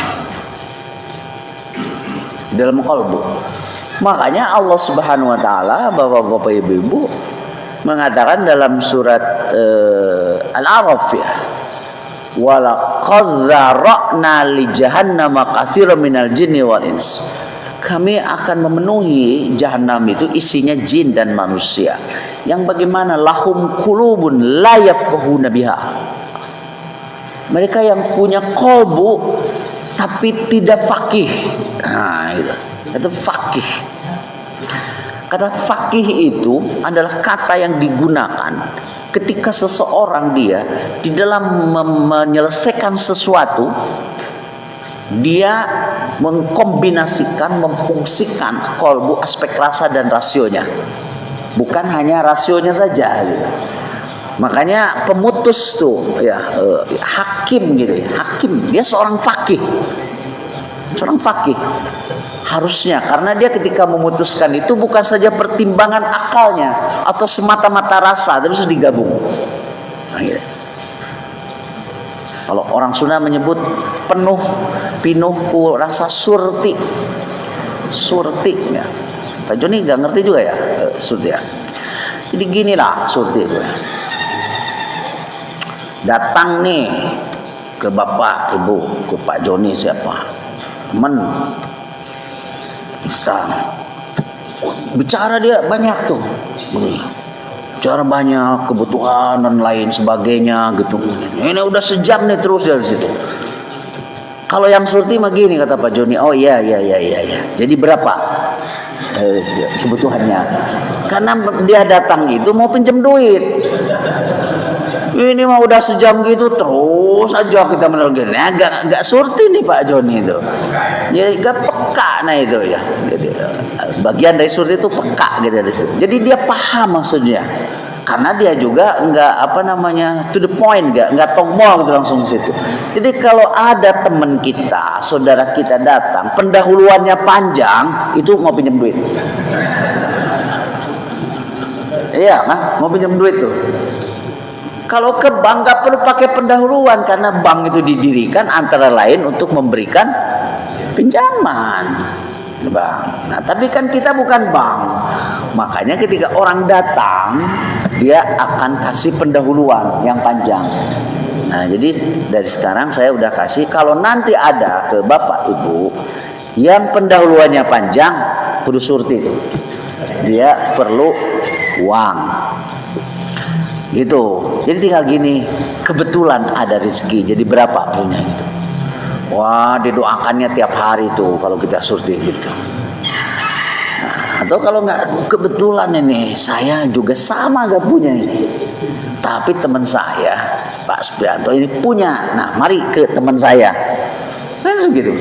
Di dalam kolbu. Makanya Allah Subhanahu wa taala, Bapak-bapak, Ibu-ibu, mengatakan dalam surat Al-A'raf ya, walaqad dzara'na li jahannama katsiran minal jinni wal ins. Kami akan memenuhi jahanam itu isinya jin dan manusia. Yang bagaimana lahum qulubun la yafqahuna biha. Mereka yang punya kolbu tapi tidak faqih. Nah, itu faqih. Kata faqih itu adalah kata yang digunakan ketika seseorang dia di dalam menyelesaikan sesuatu, dia mengkombinasikan, memfungsikan kolbu, aspek rasa dan rasionya, bukan hanya rasionya saja gitu. Makanya pemutus tuh ya hakim gitu ya, hakim dia seorang faqih, harusnya, karena dia ketika memutuskan itu bukan saja pertimbangan akalnya atau semata-mata rasa, terus digabung. Nah, gitu. Kalau orang Sunda menyebut pinuhku rasa surti ya. Pak Joni nggak ngerti juga ya surti ya. Jadi gini lah surti itu. Datang nih ke bapak, ibu, ke Pak Joni siapa, temen, bicara dia banyak tuh. Bicara banyak kebutuhan dan lain sebagainya gitu. Ini udah sejam nih terus dari situ. Kalau yang surti mah gini kata Pak Joni, oh iya. Jadi berapa kebutuhannya? Karena dia datang itu mau pinjam duit. Ini mah udah sejam gitu terus aja kita menerangin. Agak surti nih Pak Joni itu. Ya gak peka nah itu ya. Bagian dari surti itu peka gitu dari situ. Jadi dia paham maksudnya. Karena dia juga enggak to the point, enggak tongmol gitu langsung di situ. Jadi kalau ada teman kita, saudara kita datang, pendahuluannya panjang, itu mau pinjam duit. Iya kan? Mau pinjam duit tuh. Kalau ke bank nggak perlu pakai pendahuluan karena bank itu didirikan antara lain untuk memberikan pinjaman, bang. Nah, tapi kan kita bukan bank, makanya ketika orang datang dia akan kasih pendahuluan yang panjang. Nah, jadi dari sekarang saya udah kasih. Kalau nanti ada ke bapak ibu yang pendahuluannya panjang, kudu surti itu, dia perlu uang. Gitu. Jadi tinggal gini, kebetulan ada rezeki, jadi berapa punya itu. Wah, didoakannya tiap hari tuh kalau kita surti gitu. Nah, atau kalau nggak kebetulan ini, saya juga sama gak punya ini. Tapi teman saya, Pak Suprianto ini punya. Nah, mari ke teman saya. Nah, gitu.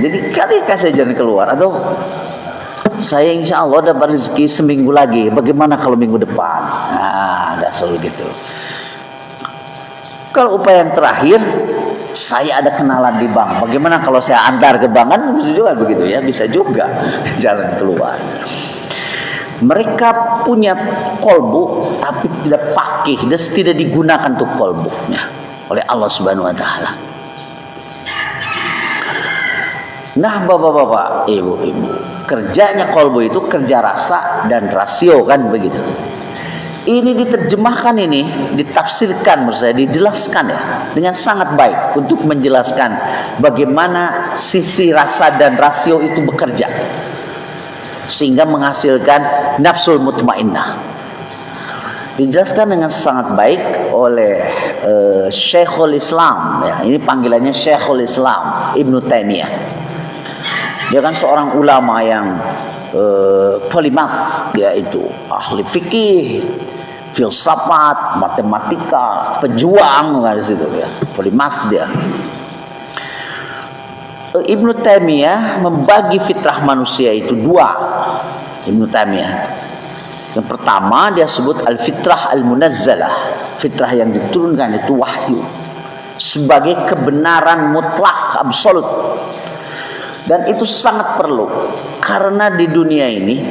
Jadi kali kasih jalan keluar atau saya insya Allah dapat rezeki seminggu lagi. Bagaimana kalau minggu depan? Nah, ada selalu gitu. Kalau upaya yang terakhir, saya ada kenalan di bank. Bagaimana kalau saya antar ke bank? Kan bisa juga begitu ya, bisa juga jalan keluar. Mereka punya kolbu, tapi tidak faqih, dan tidak digunakan untuk kolbunya oleh Allah Subhanahu Wa Taala. Nah, bapak-bapak, ibu-ibu, kerjanya kolbu itu kerja rasa dan rasio kan begitu. Ini diterjemahkan ini, ditafsirkan menurut saya, dijelaskan ya dengan sangat baik untuk menjelaskan bagaimana sisi rasa dan rasio itu bekerja sehingga menghasilkan nafsul mutmainnah. Dijelaskan dengan sangat baik oleh Syekhul Islam ya. Ini panggilannya Syekhul Islam Ibnu Taimiyah. Dia kan seorang ulama yang polimath, yaitu ahli fikih, filsafat, matematika, pejuang kan di situ ya. Polimath dia. Ibnu Taimiyah membagi fitrah manusia itu dua. Ibnu Taimiyah, yang pertama dia sebut al-fitrah al-munazzalah, fitrah yang diturunkan itu wahyu, sebagai kebenaran mutlak, absolut. Dan itu sangat perlu, karena di dunia ini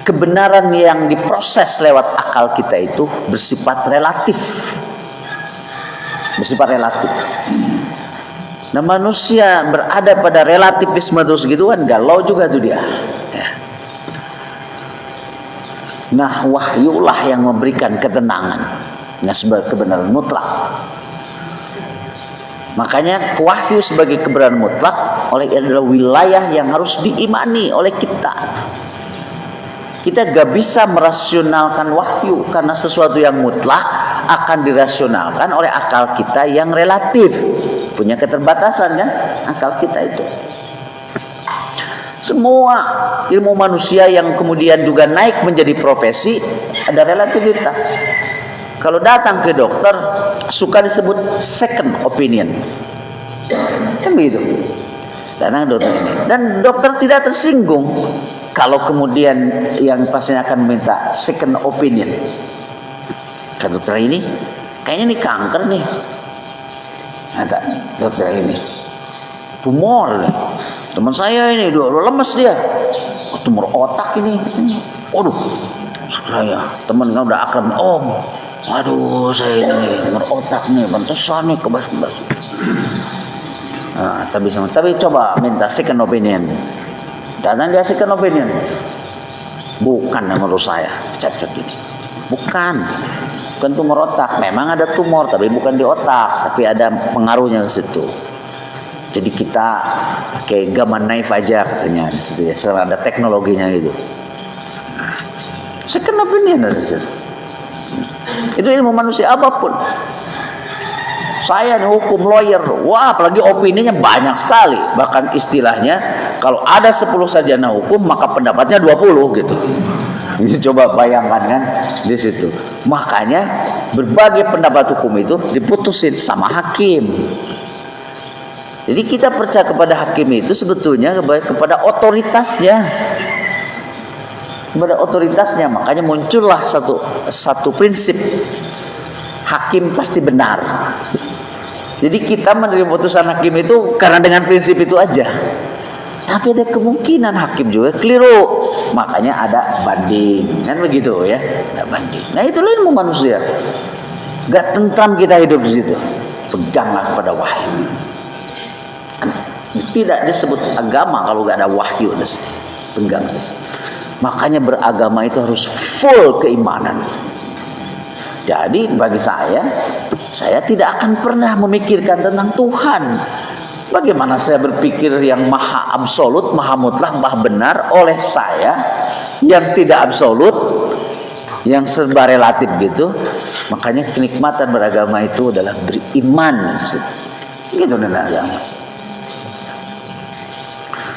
kebenaran yang diproses lewat akal kita itu bersifat relatif. Nah, manusia berada pada relativisme terus gitu kan, galau juga tuh dia. Nah, wahyulah yang memberikan ketenangan, nah, sebagai kebenaran mutlak. Makanya wahyu sebagai kebenaran mutlak adalah wilayah yang harus diimani oleh kita. Kita gak bisa merasionalkan wahyu, karena sesuatu yang mutlak akan dirasionalkan oleh akal kita yang relatif. Punya keterbatasan kan akal kita itu. Semua ilmu manusia yang kemudian juga naik menjadi profesi ada relativitas. Kalau datang ke dokter suka disebut second opinion, kan begitu. Datang ke dokter ini, dan dokter tidak tersinggung kalau kemudian yang pasiennya akan minta second opinion. Ke dokter ini, kayaknya ini kanker nih. Kata dokter ini, tumor nih. Teman saya ini udah lemes dia. Oh, tumor otak ini katanya. Waduh, saya teman kan udah akrab. Om, aduh saya ini tumor otak nih, pantesan nih kebas-kebas. Nah, tapi coba minta second opinion. Datang dia second opinion. Bukan menurut saya, cek ini. Bukan tumor otak. Memang ada tumor, tapi bukan di otak, tapi ada pengaruhnya di situ. Jadi kita kayak gamma knife aja katanya di situ ya. Sekarang ada teknologinya gitu. Second opinion dari situ. Itu ilmu manusia apapun. Saya nih hukum lawyer, wah apalagi opininya banyak sekali. Bahkan istilahnya kalau ada 10 sarjana hukum maka pendapatnya 20 gitu. Ini coba bayangkan kan di situ. Makanya berbagai pendapat hukum itu diputusin sama hakim. Jadi kita percaya kepada hakim itu sebetulnya kepada otoritasnya. Kepada otoritasnya, makanya muncullah satu prinsip, hakim pasti benar. Jadi kita menerima putusan hakim itu karena dengan prinsip itu aja. Tapi ada kemungkinan hakim juga keliru. Makanya ada banding. Kan begitu ya. Ada banding. Nah, itulah ilmu manusia. Gak tentram kita hidup di situ. Peganglah pada wahyu. Tidak disebut agama kalau gak ada wahyu di situ. Pegang. Makanya beragama itu harus full keimanan. Jadi bagi saya tidak akan pernah memikirkan tentang Tuhan. Bagaimana saya berpikir yang maha absolut, maha mutlak, maha benar oleh saya yang tidak absolut, yang serba relatif gitu. Makanya kenikmatan beragama itu adalah beriman. Gitu dengan agama.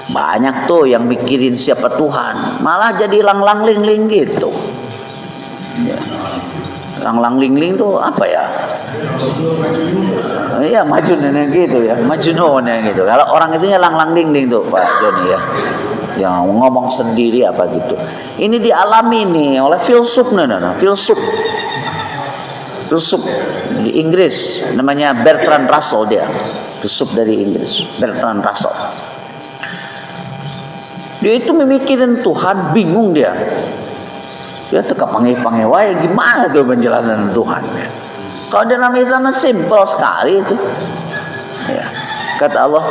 Banyak tuh yang mikirin siapa Tuhan, malah jadi lang-lang ling-ling gitu. Ya. Lang-lang ling-ling tuh apa ya? Iya, majnun gitu ya, majnun gitu. Kalau orang itunya lang-lang ling-ling tuh Pak Joni ya, yang ngomong sendiri apa gitu. Ini dialami nih oleh filsuf, filsuf di Inggris, namanya Bertrand Russell dia, filsuf dari Inggris, Bertrand Russell. Dia itu memikirin Tuhan, bingung dia. Dia teka panggil-panggil wae, gimana tuh penjelasan Tuhan? Kalau dalam Islam simpel sekali itu. Ya. Kata Allah,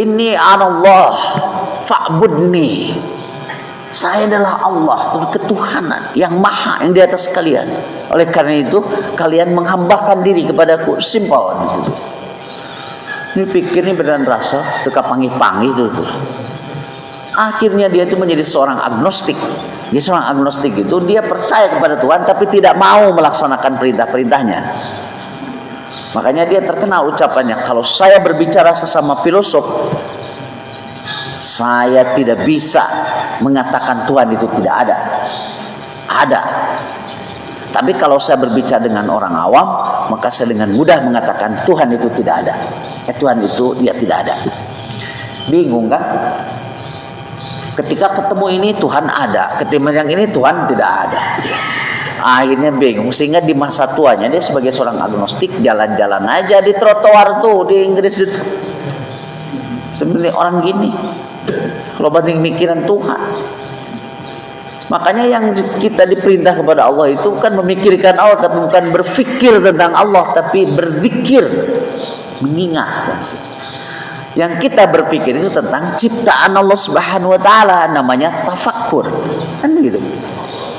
Inni anallah fa'budni. Saya adalah Allah, ketuhanan yang maha, yang di atas kalian. Oleh karena itu, kalian menghambakan diri kepadaku. Simpel di situ. Ini pikir ini beneran rasa, teka panggil-panggil itu tuh. Akhirnya dia itu menjadi seorang agnostik. Dia seorang agnostik itu, dia percaya kepada Tuhan tapi tidak mau melaksanakan perintah-perintahnya. Makanya dia terkenal ucapannya, kalau saya berbicara sesama filosof, Saya tidak bisa mengatakan Tuhan itu tidak ada. Ada. Tapi kalau saya berbicara dengan orang awam, maka saya dengan mudah mengatakan Tuhan itu tidak ada. Tuhan itu dia tidak ada. Bingung kan? Ketika ketemu ini Tuhan ada, ketemu yang ini Tuhan tidak ada. Akhirnya bingung, sehingga di masa tuanya dia sebagai seorang agnostik jalan-jalan aja di trotoar tuh di Inggris itu. Sebenarnya orang gini, kalau banding mikiran Tuhan. Makanya yang kita diperintah kepada Allah itu bukan memikirkan Allah, tapi bukan berfikir tentang Allah, tapi berzikir, mengingat. Yang kita berpikir itu tentang ciptaan Allah Subhanahu wa taala, namanya tafakkur. Kan gitu.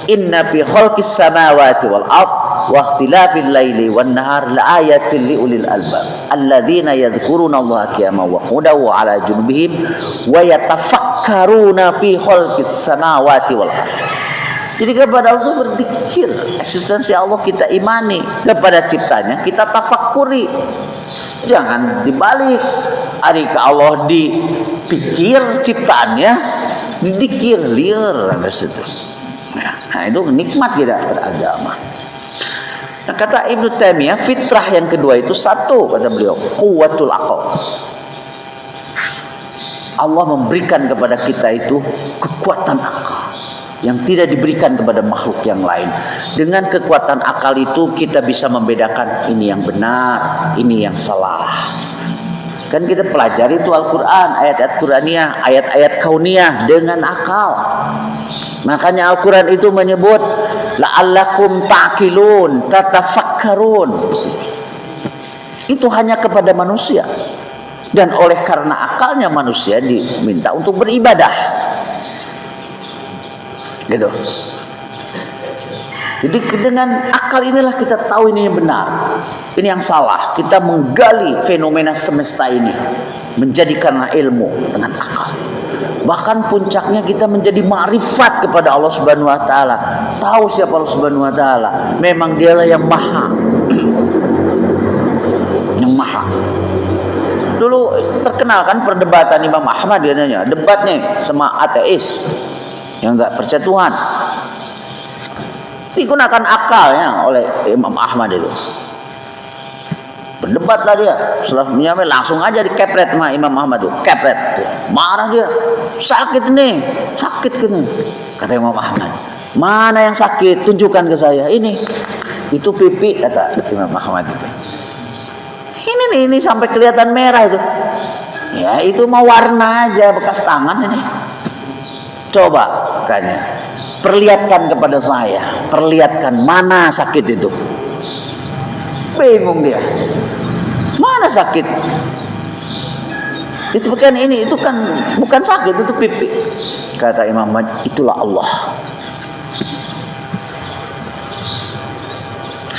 Inna fi khalqis samawati wal ard wa ikhtilafil laili wan nahar laayatin liulil albab alladzina yadhkuruna Allaha qiyaman wa qu'udan wa 'ala junubihim wa yatafakkaruna fi khalqis samawati wal ard. Jadi kepada Allah berzikir, eksistensi Allah kita imani, kepada ciptanya kita tafakkuri. Jangan dibalik, hari ke Allah dipikir ciptaannya, didikir liar ada situ. Nah itu nikmat kita beragama. Nah, kata Ibnu Taimiyah, fitrah yang kedua itu satu, kata beliau, quwwatul aql. Allah memberikan kepada kita itu kekuatan akal yang tidak diberikan kepada makhluk yang lain. Dengan kekuatan akal itu kita bisa membedakan ini yang benar, ini yang salah. Kan kita pelajari itu Al-Quran, ayat-ayat Quraniyah, ayat-ayat kauniyah dengan akal. Makanya Al-Quran itu menyebut la'allakum ta'qilun, tatafakkarun. Itu hanya kepada manusia. Dan oleh karena akalnya manusia diminta untuk beribadah. Gitu. Jadi dengan akal inilah kita tahu ini yang benar, ini yang salah. Kita menggali fenomena semesta ini, menjadikanlah ilmu dengan akal. Bahkan puncaknya kita menjadi ma'rifat kepada Allah Subhanahu wa taala. Tahu siapa Allah Subhanahu wa taala. Memang dialah yang maha. Yang maha. Dulu terkenal kan perdebatan Imam Ahmad, katanya debatnya sama ateis yang enggak percaya Tuhan. Digunakan akalnya oleh Imam Ahmad itu. Berdebatlah dia, setelah menyamai langsung aja dikepret sama Imam Ahmad itu, kepret. Marah dia, sakit nih, sakit nih. Kata Imam Ahmad, mana yang sakit? Tunjukkan ke saya. Ini, itu pipi, kata Imam Ahmad itu. Ini sampai kelihatan merah itu. Ya itu mau warna aja bekas tangan ini. Coba, katanya, perlihatkan kepada saya, perlihatkan mana sakit itu. Bingung dia, mana sakit? Itu bukan ini, itu kan bukan sakit, itu pipi. Kata Imam Ahmad, itulah Allah.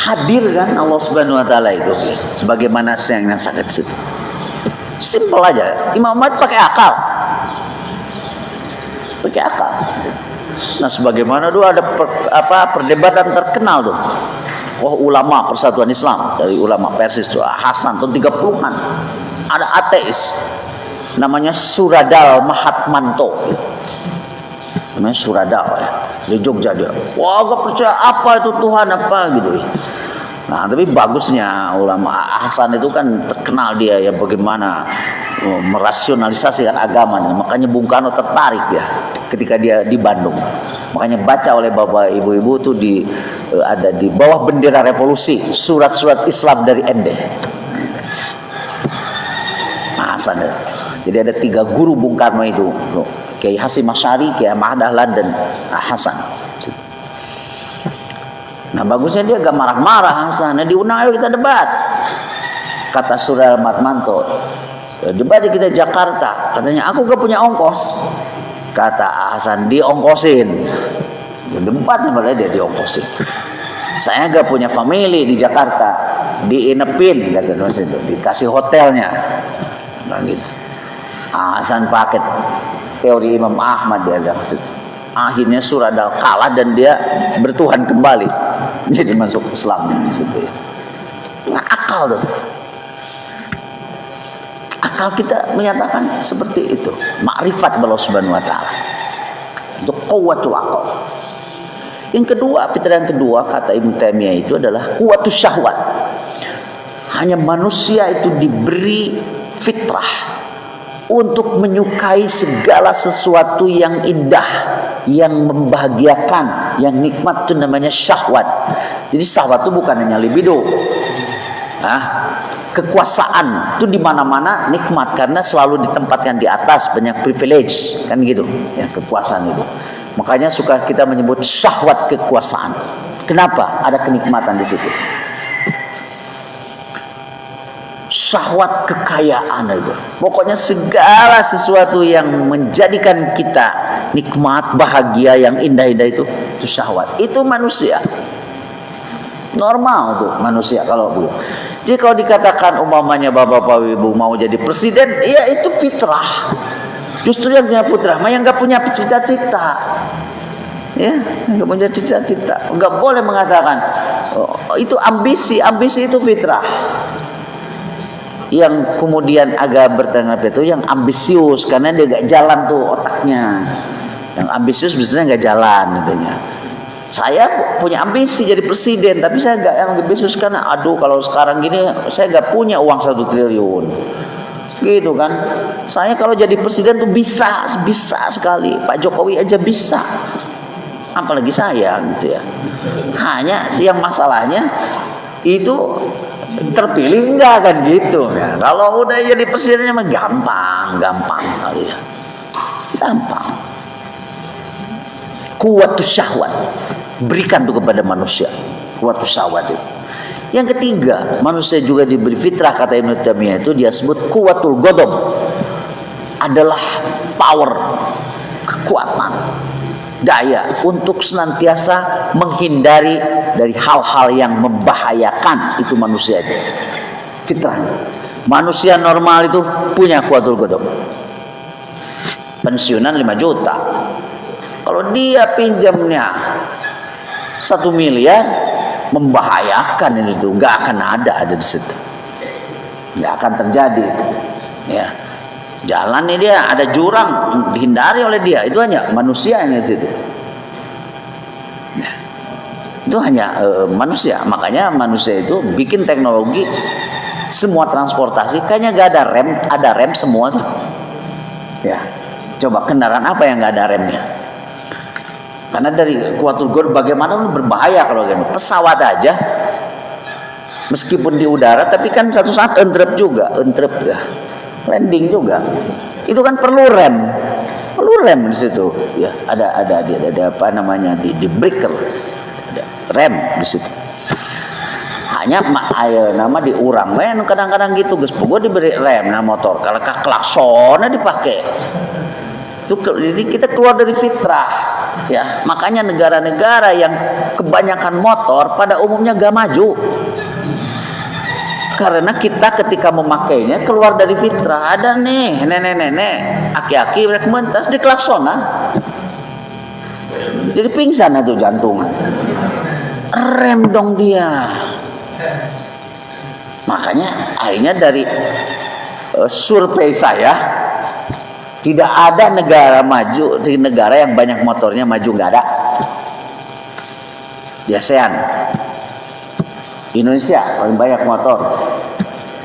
Hadir kan Allah Subhanahu wa taala itu, sebagaimana yang sakit situ. Simpel aja. Imam Ahmad pakai akal. Pakai akal. Nah, sebagaimana dulu ada perdebatan terkenal tuh. Ulama Persatuan Islam dari ulama Persis tuh, Hasan tahun 30-an. Ada ateis namanya Suradal Mahatmanto. Namanya Suradal ya. Di Jogja dia. Wah, gak percaya apa itu Tuhan apa gitu. Nah, tapi bagusnya ulama Hasan itu kan terkenal dia ya bagaimana merasionalisasikan agamanya. Makanya Bung Karno tertarik ya ketika dia di Bandung. Makanya baca oleh bapak ibu-ibu tuh ada di bawah bendera revolusi surat-surat Islam dari Ende. Nah, Hasan ya. Jadi ada 3 guru Bung Karno itu, Kiai Hasyim Asy'ari, Kiai Ahmad Dahlan dan Hasan. Nah, bagusnya dia gak marah-marah Hasan. Nah, diundang, ayo kita debat. Kata Suradal Mahatmanto, debat kita Jakarta. Katanya, aku gak punya ongkos. Kata Hasan, diongkosin. Debatnya malah dia diongkosin. Saya gak punya family di Jakarta, diinepin, kata itu, dikasih hotelnya. Nah, gitu. Hasan paket teori Imam Ahmad dia ada situ. Akhirnya Suradal kalah dan dia bertuhan kembali, jadi masuk Islam di situ. Nah, akal tuh, Akal kita menyatakan seperti itu. Ma'rifat Allah Subhanahu wa taala. Untuk quwwatul aql. Yang kedua, fitrah yang kedua kata Ibnu Taimiyah itu adalah quwwatus syahwat. Hanya manusia itu diberi fitrah untuk menyukai segala sesuatu yang indah, yang membahagiakan, yang nikmat, itu namanya syahwat. Jadi syahwat itu bukan hanya libido. Kekuasaan itu di mana-mana nikmat karena selalu ditempatkan di atas, banyak privilege, kan gitu. Ya, kekuasaan itu. Makanya suka kita menyebut syahwat kekuasaan. Kenapa? Ada kenikmatan di situ. Syahwat kekayaan itu. Pokoknya segala sesuatu yang menjadikan kita nikmat, bahagia, yang indah-indah itu syahwat. Itu manusia. Normal tuh manusia kalau begitu. Jadi kalau dikatakan umpamanya bapak-bapak ibu mau jadi presiden, ya itu fitrah. Justru yang punya putra, yang nggak punya cita-cita, ya nggak punya cita-cita, nggak boleh mengatakan itu ambisi itu fitrah. Yang kemudian agak bertengah itu yang ambisius karena dia nggak jalan tuh otaknya. Yang ambisius biasanya nggak jalan itunya. Saya punya ambisi jadi presiden, tapi saya nggak yang ambisius karena aduh kalau sekarang gini saya nggak punya uang 1 triliun, gitu kan. Saya kalau jadi presiden tuh bisa sekali. Pak Jokowi aja bisa, apalagi saya gitu ya. Hanya yang masalahnya itu terpilih enggak kan gitu ya. Kalau udah jadi presidennya mah gampang kali ya, gampang. Quwwatus syahwat berikan tuh kepada manusia, quwwatus syahwat itu. Yang ketiga, manusia juga diberi fitrah kata Ibnu Taimiyah itu dia sebut quwwatul ghadab, adalah power, kekuatan, daya untuk senantiasa menghindari dari hal-hal yang membahayakan. Itu manusia itu fitrah. Manusia normal itu punya quwwatul ghadab. Pensiunan 5 juta, kalau dia pinjamnya 1 miliar, membahayakan itu, nggak akan ada di situ, nggak akan terjadi. Ya, jalan ini dia ada jurang dihindari oleh dia, itu hanya manusia yang di situ. Nah, itu hanya manusia. Makanya manusia itu bikin teknologi semua transportasi kayaknya nggak ada rem semua tuh. Ya, coba kendaraan apa yang nggak ada remnya? Karena dari quwwatul ghadab bagaimana berbahaya kalau gitu. Pesawat aja meskipun di udara tapi kan satu saat entrep ya. Landing juga. Itu kan perlu rem di situ. Ya, ada apa namanya di breaker. Ada rem di situ. Hanya nama diurang men kadang-kadang gitu guys. Gua diberi rem nah motor. Kalau klaksonnya dipakai. Jadi kita keluar dari fitrah, ya. Makanya negara-negara yang kebanyakan motor pada umumnya gak maju, karena kita ketika memakainya keluar dari fitrah. Ada nih nenek-nenek, aki-aki mereka mentas di klaksonan, jadi pingsan itu jantung. Rem dong dia. Makanya akhirnya dari survei saya, tidak ada negara maju, di negara yang banyak motornya maju, nggak ada. Di ASEAN, Indonesia paling banyak motor,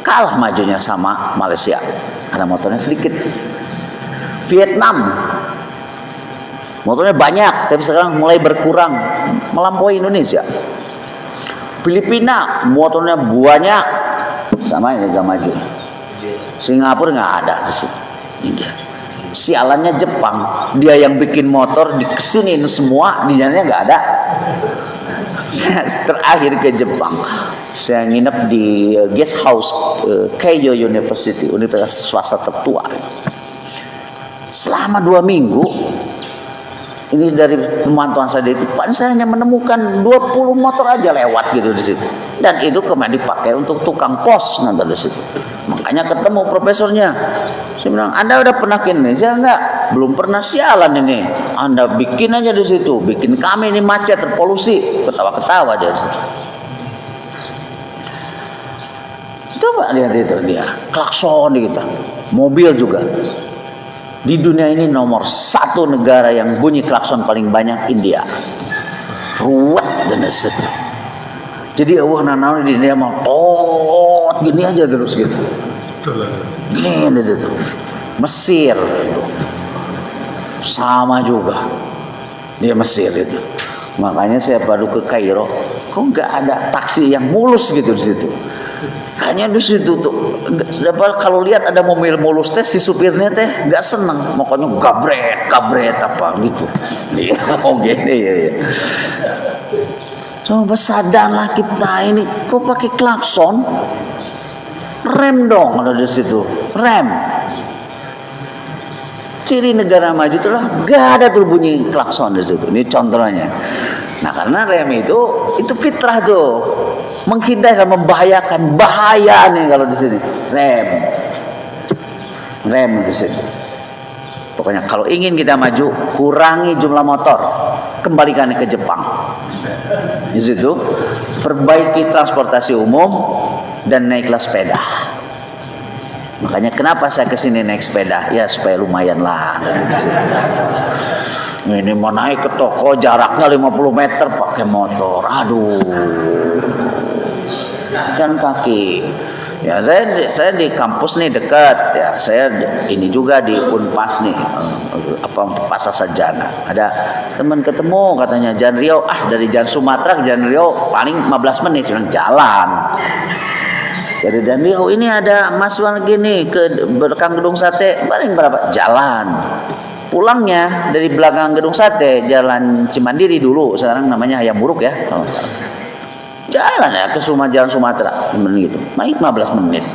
kalah majunya sama Malaysia karena motornya sedikit. Vietnam motornya banyak, tapi sekarang mulai berkurang, melampaui Indonesia. Filipina motornya banyak, sama ini nggak maju. Singapura nggak ada di situ. India. Sialannya Jepang, dia yang bikin motor di kesini semua, di jalannya nggak ada. Saya terakhir ke Jepang, saya nginep di guest house Keio University, universitas swasta tertua. Selama 2 minggu, ini dari pemantauan saya itu, Pak, saya hanya menemukan 20 motor aja lewat gitu di situ. Dan itu kemudian dipakai untuk tukang pos nanti di situ. Makanya ketemu profesornya. Saya bilang, Anda udah pernah ke Indonesia enggak? Belum pernah, sialan ini. Anda bikin aja di situ, bikin kami ini macet, terpolusi. Ketawa-ketawa dia di situ. Coba lihat itu dia, klakson kita. Mobil juga. Di dunia ini nomor 1 negara yang bunyi klakson paling banyak India. Ruwet dan itu. Jadi nanaon di India mau tot gini aja terus gitu. Gini itu. Mesir itu. Sama juga. Dia Mesir itu. Makanya saya baru ke Kairo, kok nggak ada taksi yang mulus gitu di situ. Kayaknya di situ tuh, kalau lihat ada mobil mulus teh si supirnya teh nggak seneng, makanya gabret apa gitu. Iya, oh gini ya. Coba sadarlah kita ini, kok pakai klakson? Rem dong ada di situ, rem. Ciri negara maju itu lah gak ada tuh bunyi klakson di situ. Ini contohnya. Nah karena rem itu fitrah tuh, menghindar dan membahayakan, bahaya nih kalau di sini. Rem di sini. Pokoknya kalau ingin kita maju, kurangi jumlah motor, kembalikan ke Jepang. Di situ perbaiki transportasi umum dan naiklah sepeda. Makanya kenapa saya kesini naik sepeda? Ya supaya lumayan lah. Ini mau naik ke toko jaraknya 50 meter pakai motor. Aduh. Dan kaki. Ya saya di kampus nih dekat. Ya saya ini juga di Unpas nih. Pasar Sarjana. Ada teman ketemu katanya Jalan Riau. Dari Jalan Sumatera ke Jalan Riau paling 15 menit jalan. Jadi dan ini ada Mas lagi nih ke belakang gedung sate paling berapa jalan. Pulangnya dari belakang gedung sate jalan Cimandiri dulu, sekarang namanya Hayam Buruk ya kalau salah. Jalan ya ke Jalan Sumatera gitu. Main 15 menit.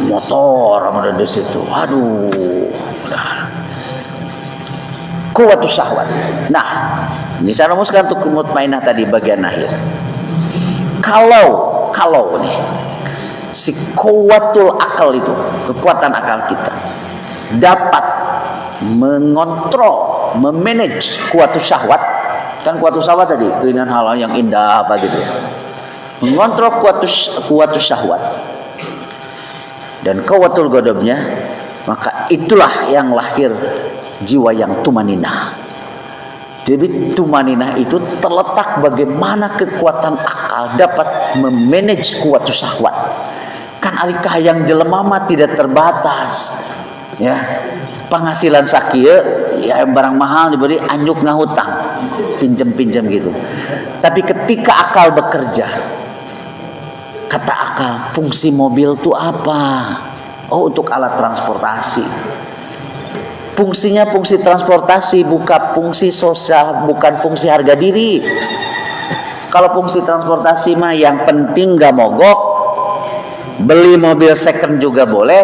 Motor ada di situ. Aduh. Kuwatus syahwat. Nah, ini saya rumuskan untuk mutmainah tadi bagian akhir. Kalau nih si kuwatul akal itu, kekuatan akal kita dapat mengontrol, memanage kuwatus syahwat. Kan kuwatus syahwat tadi keinginan hal yang indah apa gitu ya. Mengontrol kuwatus syahwat dan kuwatul ghadabnya, maka itulah yang lahir jiwa yang tumaninah. Jadi tumaninah itu terletak bagaimana kekuatan akal dapat memanage kuwatus syahwat. Kan alikah yang jelema mah tidak terbatas. Ya. Penghasilan sakieu ya barang mahal diberi anyuk ngahutang. Pinjam-pinjam gitu. Tapi ketika akal bekerja, kata akal, fungsi mobil itu apa? Oh, untuk alat transportasi. Fungsinya fungsi transportasi, bukan fungsi sosial, bukan fungsi harga diri. Kalau fungsi transportasi mah yang penting gak mogok, beli mobil second juga boleh,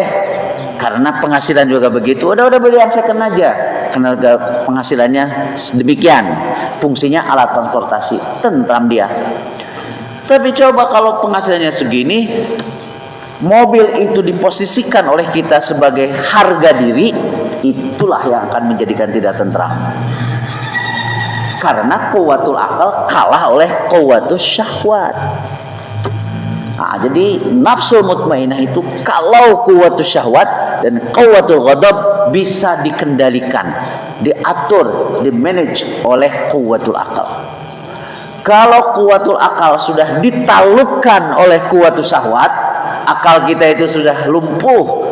karena penghasilan juga begitu. Udah beli yang second aja, karena penghasilannya demikian. Fungsinya alat transportasi, tentram dia. Tapi coba kalau penghasilannya segini, mobil itu diposisikan oleh kita sebagai harga diri, itulah yang akan menjadikan tidak tentram. Karena kuwatul akal kalah oleh kuwatus syahwat. Nah, jadi nafsul mutmainah itu kalau kuwatus syahwat dan kuwatul ghadab bisa dikendalikan, diatur, dimanage oleh kuwatul akal. Kalau kuwatul akal sudah ditaklukkan oleh kuwatus syahwat, akal kita itu sudah lumpuh.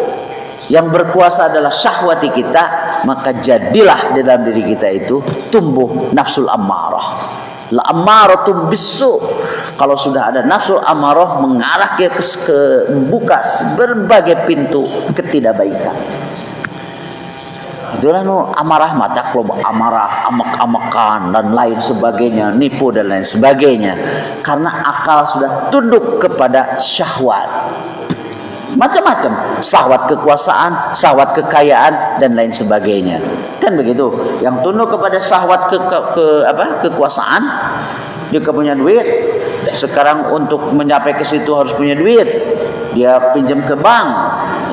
Yang berkuasa adalah syahwati kita, maka jadilah dalam diri kita itu tumbuh nafsul ammarah. La ammaratum bisu. Kalau sudah ada nafsul ammarah mengarah ke membuka berbagai pintu ketidakbaikan. Itulah amarah mata kalau amarah, amak-amakan dan lain sebagainya, nipu dan lain sebagainya. Karena akal sudah tunduk kepada syahwat. Macam-macam, syahwat kekuasaan, syahwat kekayaan dan lain sebagainya. Kan begitu. Yang tunduk kepada syahwat kekuasaan, dia punya duit. Sekarang untuk mencapai ke situ harus punya duit. Dia pinjam ke bank,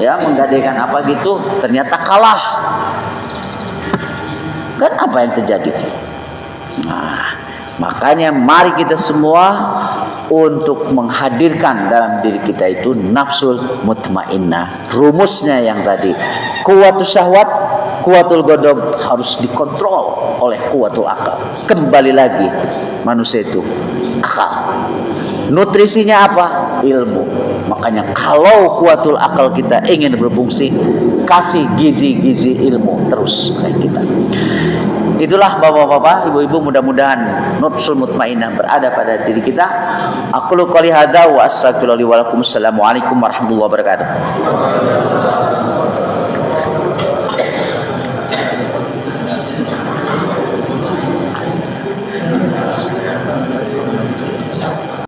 ya, menggadaikan apa gitu, ternyata kalah. Kan apa yang terjadi? Nah, makanya mari kita semua untuk menghadirkan dalam diri kita itu nafsul mutmainnah. Rumusnya yang tadi, kuwatus syahwat, kuwatul ghadab harus dikontrol oleh kuwatul akal. Kembali lagi manusia itu akal. Nutrisinya apa? Ilmu. Makanya kalau kuwatul akal kita ingin berfungsi, kasih gizi-gizi ilmu terus kayak kita. Itulah bapak-bapak, ibu-ibu, mudah-mudahan nafsul mutmainnah berada pada diri kita. Aku qouli hadza wa astaghfirullahi wa lakum. Assalamualaikum warahmatullahi wabarakatuh.